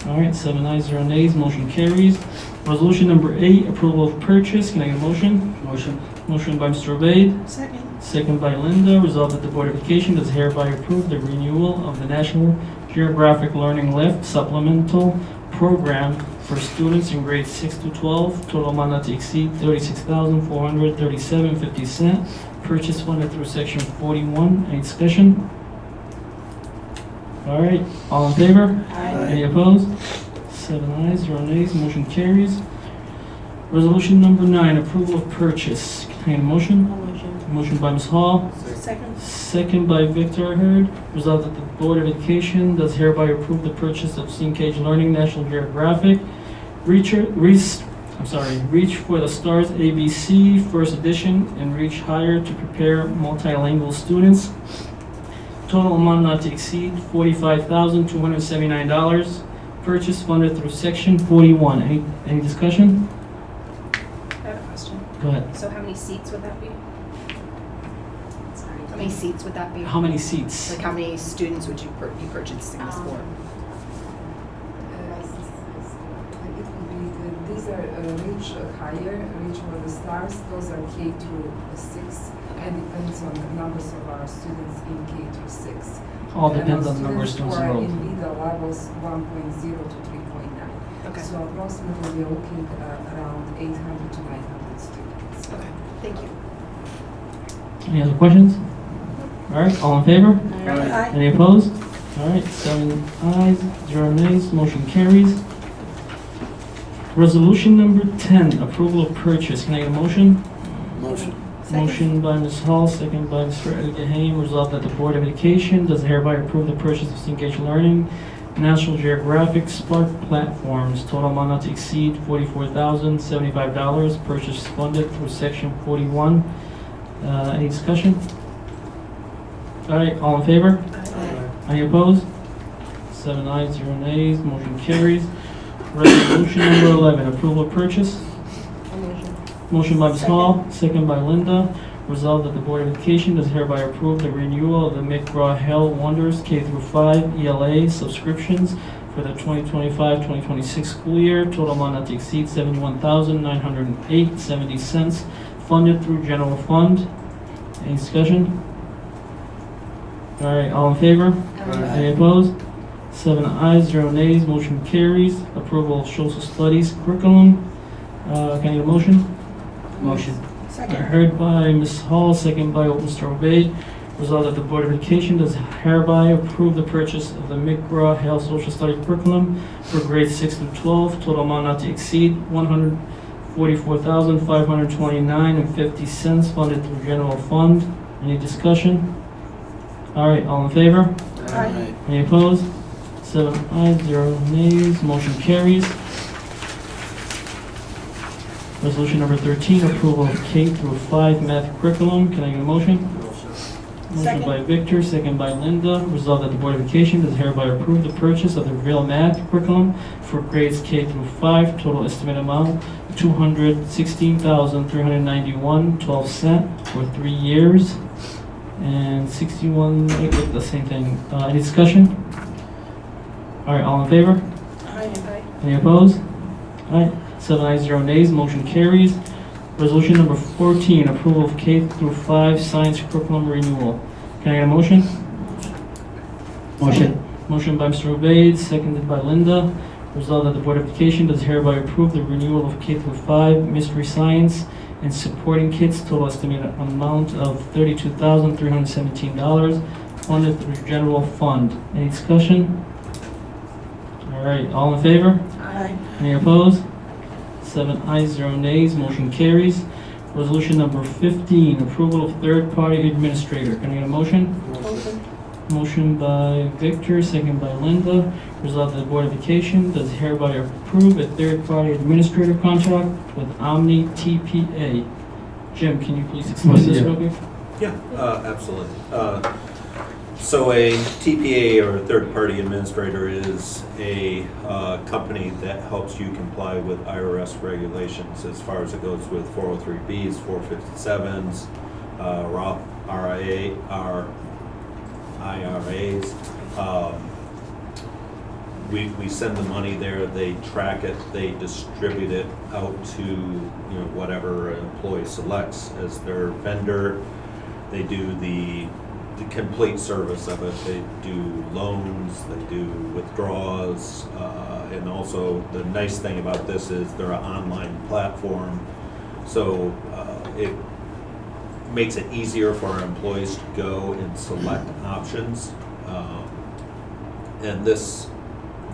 All right, 7 ayes, 0 nays, motion carries. Resolution number 8, approval of purchase. Can I get a motion? Motion. Motion by Mr. Obey, Second. second by Linda. Resolved that the Board of Education does hereby approve the renewal of the National Geographic Learning Lift Supplemental Program for students in grades 6 to 12. Total amount not to exceed $36,437.50. Purchase funded through Section 41. Any discussion? All right, all in favor? Aye. Any opposed? 7 ayes, 0 nays, motion carries. Resolution number 9, approval of purchase. Can I get a motion? Motion. Motion by Ms. Hall, Second. second by Victor Hurd. Resolved that the Board of Education does hereby approve the purchase of Cage Learning National Geographic Reach for the Stars ABC First Edition and Reach Higher to prepare multilingual students. Total amount not to exceed $45,279. Purchase funded through Section 41. Any discussion? I have a question. Go ahead. So how many seats would that be? Sorry. How many seats would that be? How many seats? Like how many students would you be purchasing this for? The licenses are reach higher, reach over the stars. Those are K through 6, and depends on the numbers of our students in K through 6. All depends on the number of students who are enrolled. in middle levels 1.0 to 3.9. Okay. So approximately we're looking around 800 to 900 students. Okay, thank you. Any other questions? All right, all in favor? Aye. Any opposed? All right, 7 ayes, 0 nays, motion carries. Resolution number 10, approval of purchase. Can I get a motion? Motion. Motion by Ms. Hall, second by Mr. Edgar Haim. Resolved that the Board of Education does hereby approve the purchase of Cengage Learning National Geographic Spark platforms, total amount not to exceed $44,075. Purchase funded through Section 41. Any discussion? All right, all in favor? Any opposed? 7 ayes, 0 nays, motion carries. Resolution number 11, approval of purchase. Motion by Ms. Hall, second by Linda. Resolved that the Board of Education does hereby approve the renewal of the McGraw-Hill Wonders K-5 ELA subscriptions for the 2025-2026 school year. Total amount not to exceed $71,908.70, funded through general fund. Any discussion? All right, all in favor? Any opposed? 7 ayes, 0 nays, motion carries. Approval of social studies curriculum. Can I get a motion? Motion. Heard by Ms. Hall, second by Mr. Obeid. Resolved that the Board of Education does hereby approve the purchase of the McGraw-Hill Social Studies curriculum for grades 6 through 12. Total amount not to exceed $144,529.50, funded through general fund. Any discussion? All right, all in favor? Aye. Any opposed? 7 ayes, 0 nays, motion carries. Resolution number 13, approval of K-5 math curriculum. Can I get a motion? Motion by Victor, second by Linda. Resolved that the Board of Education does hereby approve the purchase of the real math curriculum for grades K-5. Total estimated amount, $216,391.12 for 3 years. And 61, the same thing. Any discussion? All right, all in favor? Aye. Any opposed? All right, 7 ayes, 0 nays, motion carries. Resolution number 14, approval of K-5 science curriculum renewal. Can I get a motion? Motion. Motion by Mr. Obeid, seconded by Linda. Resolved that the Board of Education does hereby approve the renewal of K-5 mystery science and supporting kits, total estimated amount of $32,317, funded through general fund. Any discussion? All right, all in favor? Aye. Any opposed? 7 ayes, 0 nays, motion carries. Resolution number 15, approval of third-party administrator. Can I get a motion? Motion by Victor, second by Linda. Resolved that the Board of Education does hereby approve a third-party administrator contract with Omni TPA. Jim, can you please explain this real quick? Yeah, absolutely. So a TPA, or a third-party administrator, is a company that helps you comply with IRS regulations as far as it goes with 403Bs, 457s, Roth IRAs. We send the money there, they track it, they distribute it out to whatever employee selects as their vendor. They do the complete service of it. They do loans, they do withdrawals, and also the nice thing about this is they're an online platform, so it makes it easier for our employees to go and select options. And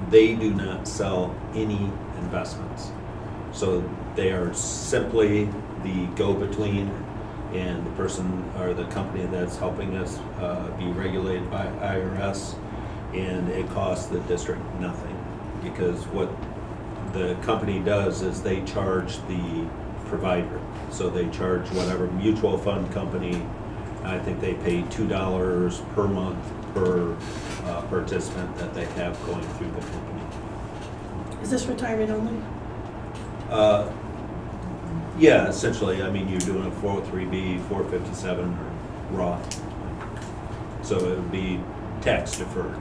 they do not sell any investments. So they are simply the go-between, and the person or the company that's helping us be regulated by IRS, and it costs the district nothing, because what the company does is they charge the provider. So they charge whatever mutual fund company, I think they pay $2 per month per participant that they have going through the company. Is this retirement only? Yeah, essentially. I mean, you're doing a 403B, 457, or Roth. So it would be tax deferred.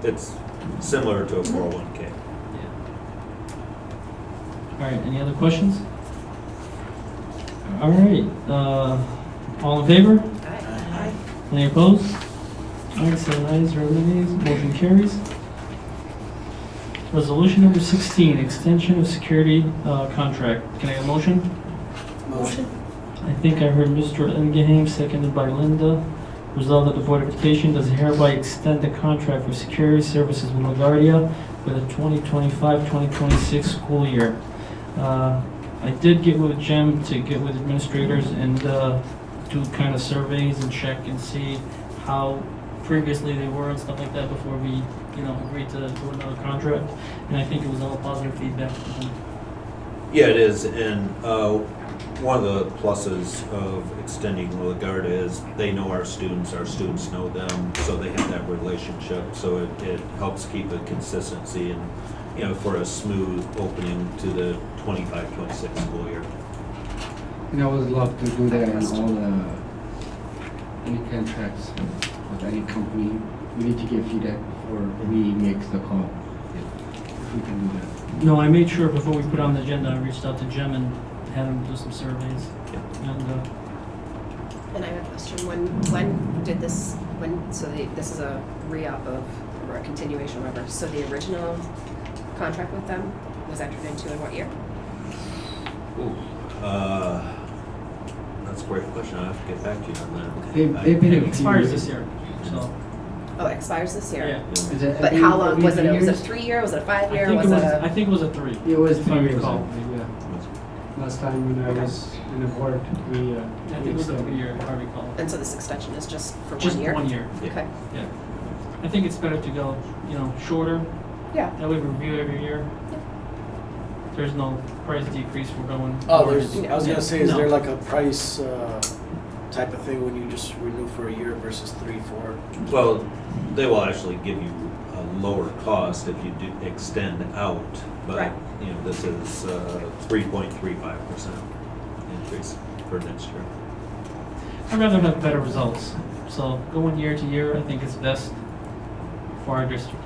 It's similar to a 401K. right, any other questions? All right, all in favor? Aye. Any opposed? All right, 7 ayes, 0 nays, motion carries. Resolution number 16, extension of security contract. Can I get a motion? Motion. I think I heard Mr. Engeham, seconded by Linda. Resolved that the Board of Education does hereby extend the contract for security services with LaGuardia for the 2025-2026 school year. I did get with Jim to get with administrators and do kind of surveys and check and see how previously they were and stuff like that before we, agreed to do another contract. And I think it was all positive feedback. Yeah, it is, and one of the pluses of extending LaGuardia is they know our students know them, so they have that relationship, so it helps keep a consistency and, for a smooth opening to the 25-26 school year. And I would love to do that in all any contracts with any company. We need to get feedback before we make the call. If we can do that. No, I made sure before we put on the agenda, I reached out to Jim and had him do some surveys. And And I have a question. When did this, this is a re-up of, or a continuation, whatever. So the original contract with them was entered into in what year? That's a great question. I'll have to get back to you on that. They've been it expires this year, so. Oh, it expires this year? Yeah. Is it But every- how long, every was it 3 a years? 3-year, was it a I 5-year, think was I think it was a 3. It was if I 3 years, recall. yeah. Last time when I was in the board, we I think it was a 3-year, if I recall. And so this extension is just for Just 1 year? 1 year. Okay. Yeah. I think it's better to go, shorter. Yeah. That way we review every year. Yeah. There's no price decrease, we're going. Oh, I was gonna say, is No. there like a price type of thing when you just renew for a year versus 3, 4? Well, they will actually give you a lower cost if you do extend out, but, Right. this is 3.35% increase for next year. I'd rather have better results. So going year to year, I think is best for our district.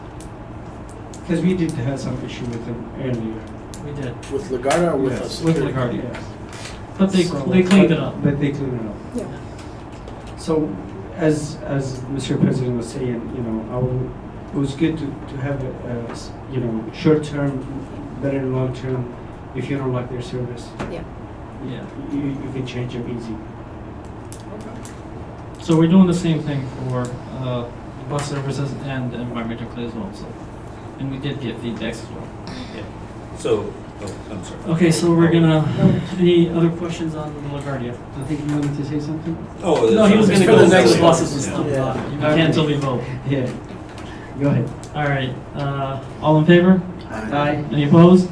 because we did have some issue with them earlier. We did. With LaGuardia or with Yes. us? With LaGuardia. Yes. But they So- cleaned it up. But they cleaned it up. Yeah. So, as Mr. President was saying, it was good to have a short term, better than long term. If you don't like their service, Yeah. Yeah. you can change them easy. So we're doing the same thing for bus services and environmental clear as well. So, and we did get feedbacks as well. Yeah. So, I'm sorry. Okay, so we're gonna. Any other questions on LaGuardia? I think you wanted to say something? Oh, No, he was it's gonna for go the next through the buses and stuff. Yeah. You can't until we vote. Yeah. Go ahead. All right. All in favor? Aye. Any opposed?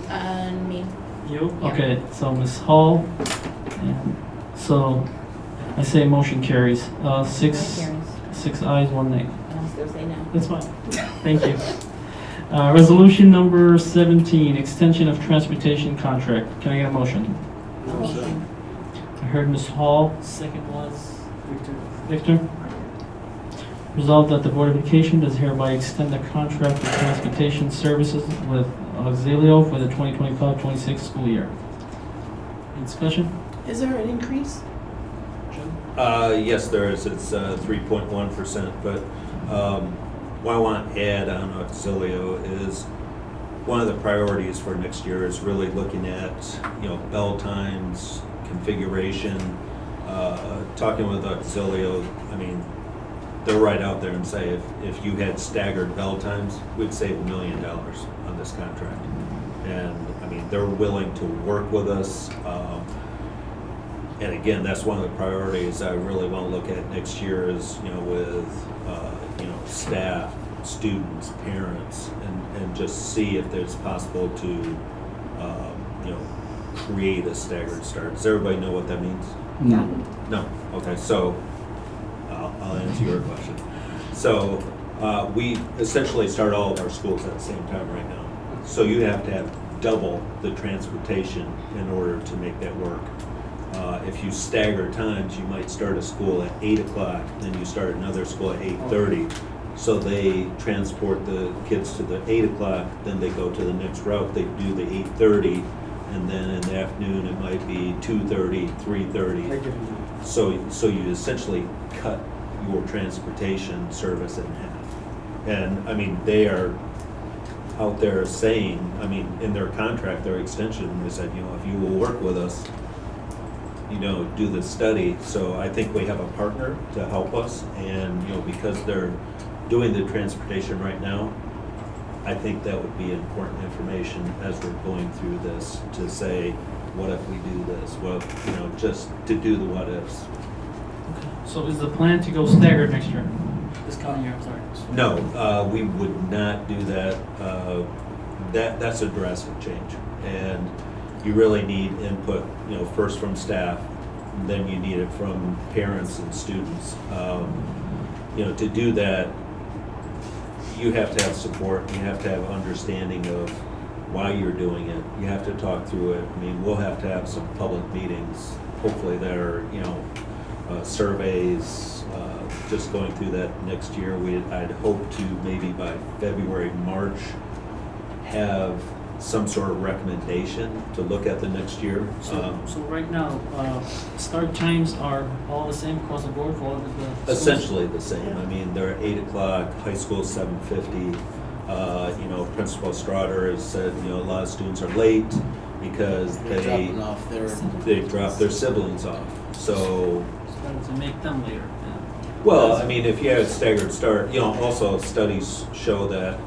Me. You? Okay, so Ms. Hall, and so I say motion carries. Six ayes, 1 nay. I was gonna say no. That's fine. Thank you. Resolution number 17, extension of transportation contract. Can I get a motion? Motion. I heard Ms. Hall, second was Victor. Resolved that the Board of Education does hereby extend the contract for transportation services with Auxilio for the 2025-26 school year. Any discussion? Is there an increase? Yes, there is. It's 3.1%, but what I want to add on Auxilio is one of the priorities for next year is really looking at, bell times, configuration. Talking with Auxilio, they're right out there and say if you had staggered bell times, we'd save $1 million on this contract. And they're willing to work with us. And again, that's one of the priorities I really want to look at next year is, with, staff, students, parents, and just see if it's possible to, create a staggered start. Does everybody know what that means? No. No? Okay, so I'll answer your question. So we essentially start all of our schools at the same time right now. So you have to have double the transportation in order to make that work. If you stagger times, you might start a school at 8 o'clock, then you start another school at 8:30. So they transport the kids to the 8 o'clock, then they go to the next route, they do the 8:30, and then in the afternoon, it might be 2:30, 3:30. Like if- So you essentially cut your transportation service in half. And, I mean, they are out there saying, I mean, in their contract, their extension, they said, you know, if you will work with us, you know, do the study. So I think we have a partner to help us, and, you know, because they're doing the transportation right now, I think that would be important information as we're going through this, to say, what if we do this? Well, you know, just to do the what ifs. So is the plan to go staggered next year? This coming year, I'm sorry. No, we would not do that. That's a drastic change. And you really need input, you know, first from staff, then you need it from parents and students. You know, to do that, you have to have support, you have to have understanding of why you're doing it. You have to talk through it. I mean, we'll have to have some public meetings. Hopefully there are, you know, surveys, just going through that next year. I'd hope to maybe by February, March, have some sort of recommendation to look at the next year. So right now, start times are all the same across the board for all of the schools? Essentially the same. I mean, they're 8 o'clock, high school 7:50. You know, Principal Strader has said, you know, a lot of students are late because They're dropping off their. they drop their siblings off. So, To make them later, yeah. well, I mean, if you have a staggered start, you know, also studies show that,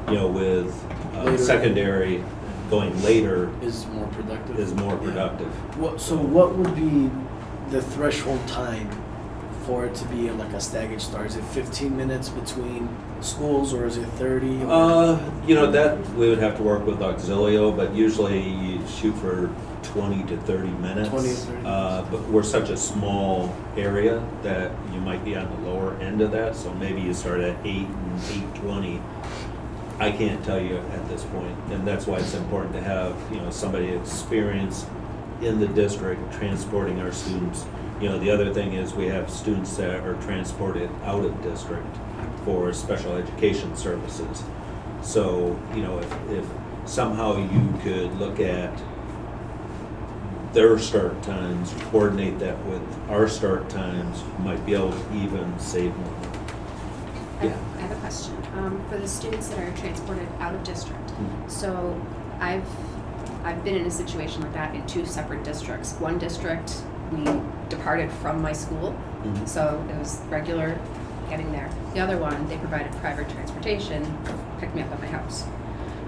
you know, with Later. secondary going later Is more productive. is more Yeah. productive. So what would be the threshold time for it to be like a staggered start? Is it 15 minutes between schools, or is it 30? You know, that we would have to work with Auxilio, but usually you shoot for 20 to 30 minutes. 20 to 30 But we're such a small area that you might be on the lower end of that, so maybe you start at 8 and 8:20. I can't tell you at this point, and that's why it's important to have, you know, somebody experienced in the district transporting our students. You know, the other thing is we have students that are transported out of district for special education services. So, you know, if somehow you could look at their start times, coordinate that with our start times, you might be able to even save more money. I have a question. For the students that are transported out of district, so I've been in a situation like that in 2 separate districts. One district, we departed from my school, so it was regular getting there. The other one, they provided private transportation, picked me up at my house.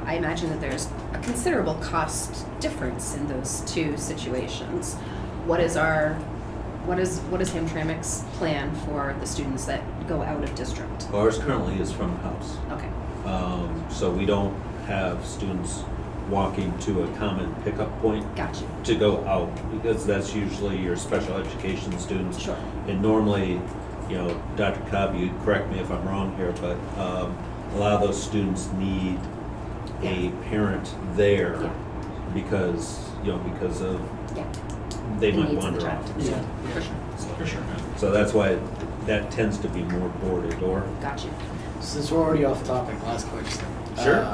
I imagine that there's a considerable cost difference in those 2 situations. What is Hamtramck's plan for the students that go out of district? Ours currently is from house. Okay. So we don't have students walking to a common pickup point. Gotcha. To go out, because that's usually your special education students. Sure. And normally, you know, Dr. Cobb, you correct me if I'm wrong here, but a lot of those students need a parent there Yeah. because, you know, because of, Yeah. they The might needs of the wander child. off. Yeah, For sure. for sure. So that's why that tends to be more door to door. Got you. Since we're already off topic, last question. Sure.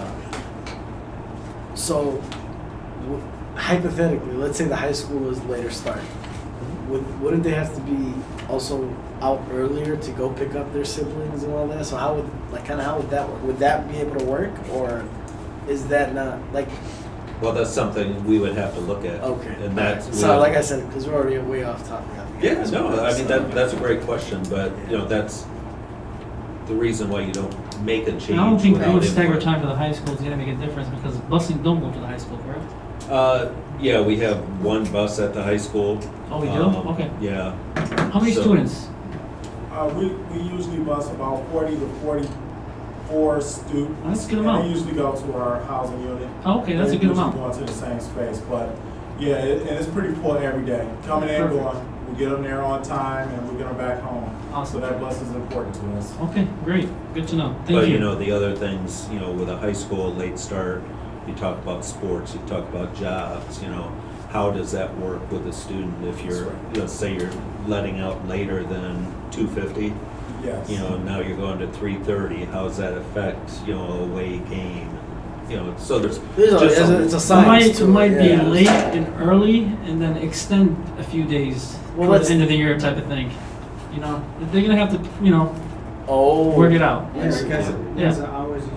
So, hypothetically, let's say the high school was later start. Wouldn't they have to be also out earlier to go pick up their siblings and all that? So how would how would that work? Would that be able to work, or is that not like? Well, that's something we would have to look at. Okay. And that's. So like I said, because we're already way off topic. Yeah, no, I mean, that's a great question, but, you know, that's the reason why you don't make a change And I don't think without road stagger input. time for the high school is gonna make a difference because busing don't go to the high school, correct? Yeah, we have one bus at the high school. Oh, we do? Okay. Yeah. How many So- students? We usually bus about 40 to 44 students. That's a good And amount. they usually go to our housing unit. Oh, okay, that's a good amount. They usually go into the same space, but yeah, and it's pretty full every day. Coming in, Perfect. going, we get them there on time and we get them back home. Awesome. So that bus is important to us. Okay, great, good to know. Thank you. But, you know, the other things, you know, with a high school late start, you talk about sports, you talk about jobs, you know, how does that work with a student if you're, let's say you're letting out later than 2:50? Yes. You know, now you're going to 3:30, how does that affect, you know, a away game? you know, so there's It's a It science might, to it might be yeah. late and early, and then extend a few days Well, toward let's- the end of the year type of thing. You know, they're gonna have to, you know, Oh. work it out. Yes, because Yeah. there's hours you.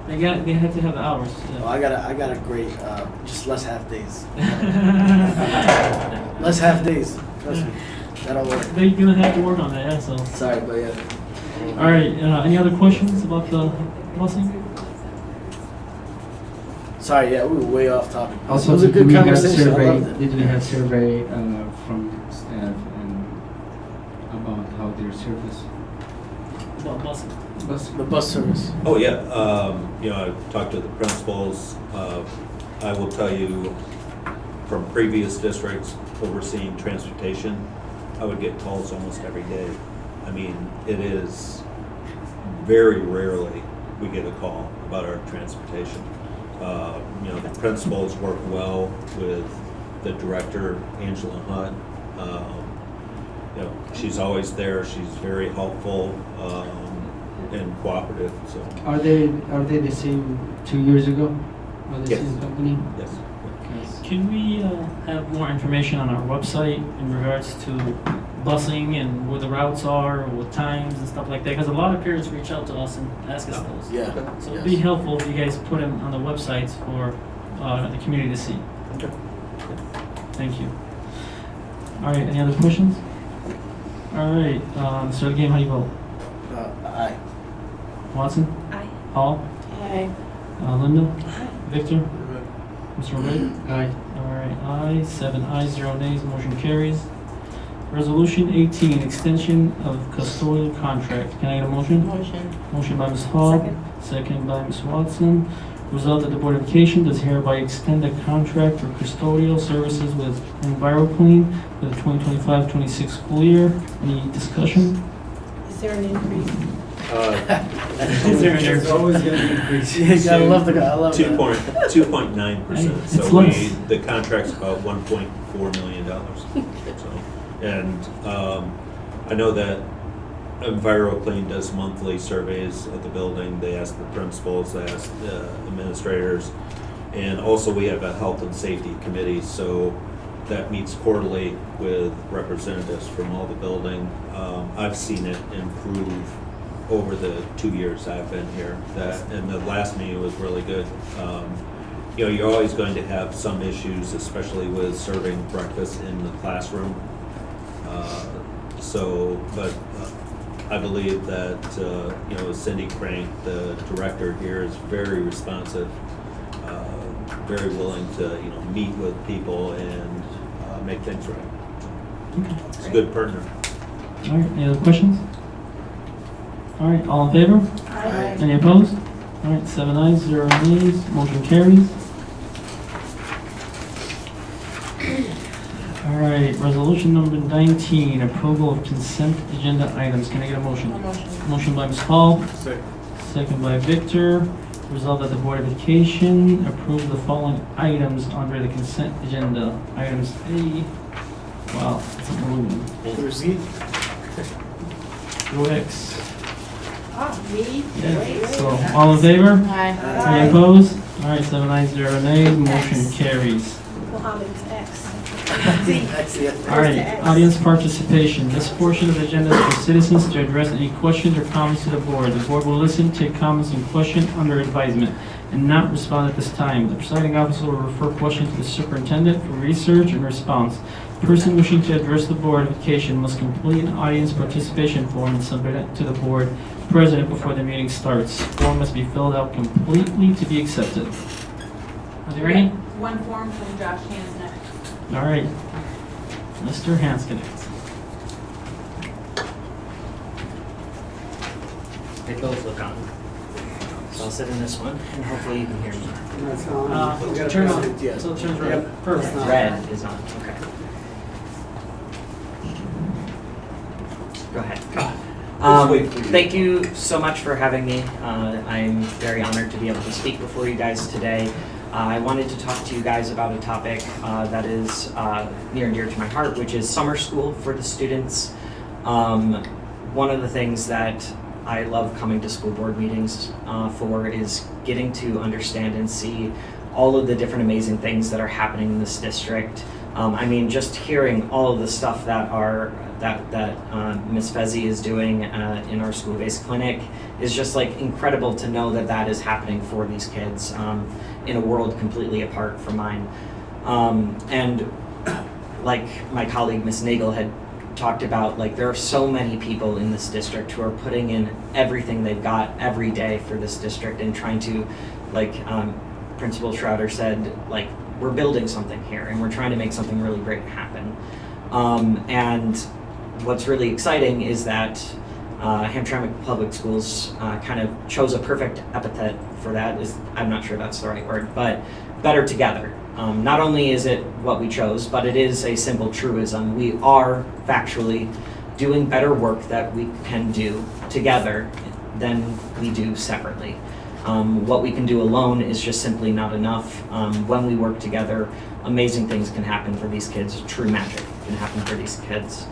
They have to have the hours. Oh, Yeah. I got a great, just less half days. Less half days, trust me. That'll work. They're gonna have to work on that, yeah, so. Sorry, but yeah. All right, any other questions about the busing? Sorry, yeah, we were way off topic. It Also, was a did good we have conversation. I survey? loved it. Did we have survey from staff and about how their service? About busing. The bus service. Oh, yeah, you know, I've talked to the principals. I will tell you, from previous districts overseeing transportation, I would get calls almost every day. I mean, it is very rarely we get a call about our transportation. You know, the principals work well with the director, Angela Hunt. You know, she's always there, she's very helpful, and cooperative, so. Are they the same 2 years ago? Are they the Yes. same company? Yes. Can we have more information on our website in regards to busing and where the routes are, what times and stuff like that? Because a lot of parents reach out to us and ask us those. Yeah. So it'd be helpful if you guys put them on the websites for the community to see. Okay. Thank you. All right, any other questions? All right, so again, how do you vote? Aye. Watson? Aye. Hall? Aye. Linda? Victor? Mr. Ray? Aye. All right, aye, 7 ayes, 0 nays, motion carries. Resolution 18, extension of custodial contract. Can I get a motion? Motion. Motion by Ms. Hall. Second. Second by Ms. Watson. Resolved that the Board of Education does hereby extend the contract for custodial services with EnviroClean for the 2025-26 school year. Any discussion? Is there an increase? Is there an There's always gonna be increase. I love the guy, I love that. 2.9%, It's so less. the contract's about $1.4 million. So, and I know that EnviroClean does monthly surveys of the building. They ask the principals, they ask the administrators, and also we have a health and safety committee, so that meets quarterly with representatives from all the building. I've seen it improve over the 2 years I've been here. And the last meeting was really good. You know, you're always going to have some issues, especially with serving breakfast in the classroom. But I believe that, you know, Cindy Crank, the director here, is very responsive, very willing to, you know, meet with people and make things right. Okay. It's a good partner. All right, any other questions? All right, all in favor? Aye. Any opposed? All right, 7 ayes, 0 nays, motion carries. All right, resolution number 19, approval of consent agenda items. Can I get a motion? Motion. Motion by Ms. Hall, Second. second by Victor. Resolved that the Board of Education approve the following items under the consent agenda. Items A, wow, it's a balloon. Through Z? Through X. Oh, me? Yeah, so, all in favor? Aye. Any opposed? All right, 7 ayes, 0 nays, motion carries. Mohammed's X. All right, audience participation. This portion of the agenda is for citizens to address any questions or comments to the board. The board will listen, take comments and question under advisement, and not respond at this time. The presiding officer will refer questions to the superintendent for research and response. The person wishing to address the Board of Education must complete an audience participation form and submit it to the board president before the meeting starts. Form must be filled out completely to be accepted. Are there any? One form from Josh Hansnet. All right, Mr. Hansconnect. They both look on. So I'll sit in this one, and hopefully you can hear me. Turn on, so it turns red. Perfect. Red is on, okay. Go ahead. Thank you so much for having me. I'm very honored to be able to speak before you guys today. I wanted to talk to you guys about a topic that is near and dear to my heart, which is summer school for the students. One of the things that I love coming to school board meetings for is getting to understand and see all of the different amazing things that are happening in this district. I mean, just hearing all of the stuff that Ms. Fezzi is doing in our school-based clinic is just like incredible to know that that is happening for these kids in a world completely apart from mine. And like my colleague Ms. Nagel had talked about, like there are so many people in this district who are putting in everything they've got every day for this district and trying to, like Principal Schroeder said, like we're building something here and we're trying to make something really great happen. And what's really exciting is that Hamtramck Public Schools kind of chose a perfect epithet for that. I'm not sure that's the right word, but better together. Not only is it what we chose, but it is a simple truism. We are factually doing better work that we can do together than we do separately. What we can do alone is just simply not enough. When we work together, amazing things can happen for these kids. True magic can happen for these kids.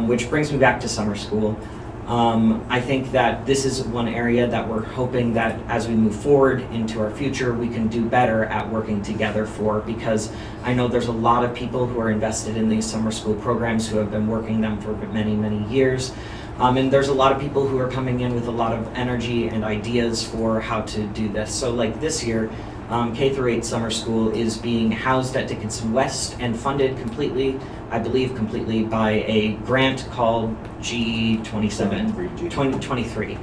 Which brings me back to summer school. I think that this is one area that we're hoping that as we move forward into our future, we can do better at working together for, because I know there's a lot of people who are invested in these summer school programs who have been working them for many, many years. And there's a lot of people who are coming in with a lot of energy and ideas for how to do this. So like this year, K-8 summer school is being housed at Dickinson West and funded completely, I believe completely, by a grant called G23,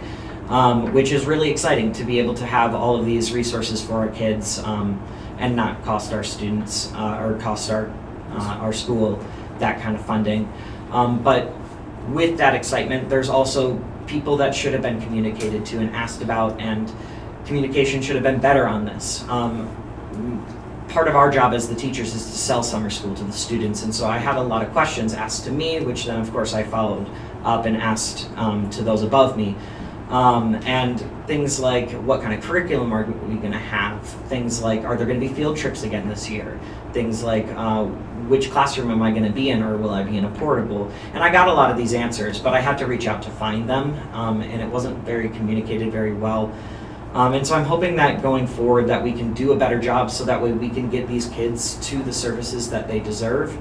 which is really exciting to be able to have all of these resources for our kids and not cost our students or cost our school that kind of funding. But with that excitement, there's also people that should have been communicated to and asked about, and communication should have been better on this. Part of our job as the teachers is to sell summer school to the students, and so I had a lot of questions asked to me, which then of course I followed up and asked to those above me. And things like, what kind of curriculum are we going to have? Things like, are there going to be field trips again this year? Things like, which classroom am I going to be in, or will I be in a portable? And I got a lot of these answers, but I had to reach out to find them, and it wasn't very communicated very well. And so I'm hoping that going forward that we can do a better job so that way we can get these kids to the services that they deserve.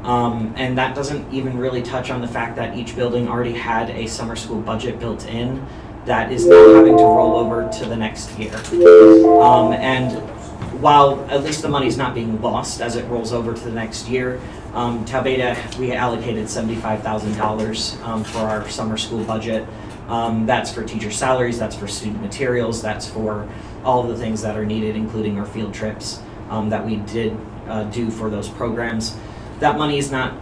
And that doesn't even really touch on the fact that each building already had a summer school budget built in that is now having to roll over to the next year. And while at least the money's not being lost as it rolls over to the next year, Taubeda, we allocated $75,000 for our summer school budget. That's for teacher salaries, that's for student materials, that's for all of the things that are needed, including our field trips that we did do for those programs. That money is not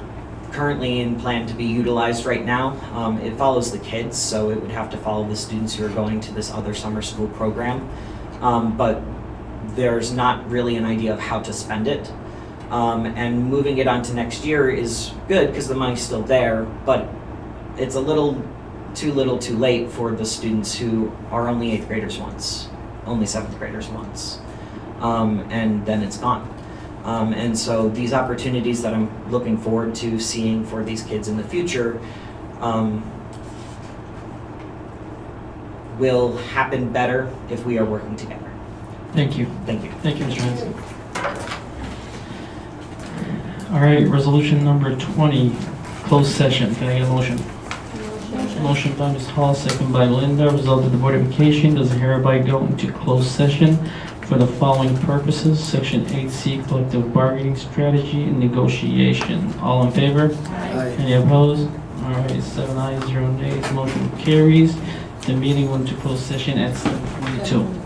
currently in plan to be utilized right now. It follows the kids, so it would have to follow the students who are going to this other summer school program. But there's not really an idea of how to spend it. And moving it on to next year is good because the money's still there, but it's a little too late for the students who are only 8th graders once, only 7th graders once, and then it's gone. And so these opportunities that I'm looking forward to seeing for these kids in the future will happen better if we are working together. Thank you. Thank you. Thank you, Mr. Hanson. All right, resolution number 20, closed session. Can I get a motion? Motion by Ms. Hall, second by Linda. Result of the Board of Education does hereby go into closed session for the following purposes. Section 8C, collective bargaining strategy and negotiation. All in favor? Aye. Any opposed? All right, 7 ayes, 0 nays. Motion carries. The meeting went to closed session at 7:22.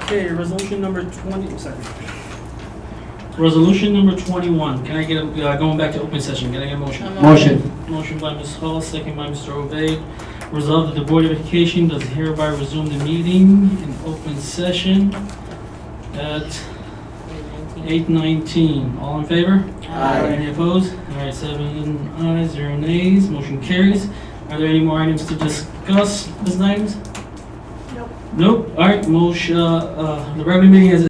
Okay, resolution number 20, second. Resolution number 21, can I get a, going back to open session, can I get a motion? Motion. Motion by Ms. Hall, second by Mr. Ovade. Resolved that the Board of Education does hereby resume the meeting in open session at 8:19. All in favor? Aye. Any opposed? All right, 7 ayes, 0 nays, motion carries. Are there any more items to discuss, business items? Nope. Nope, all right, motion, the regular meeting is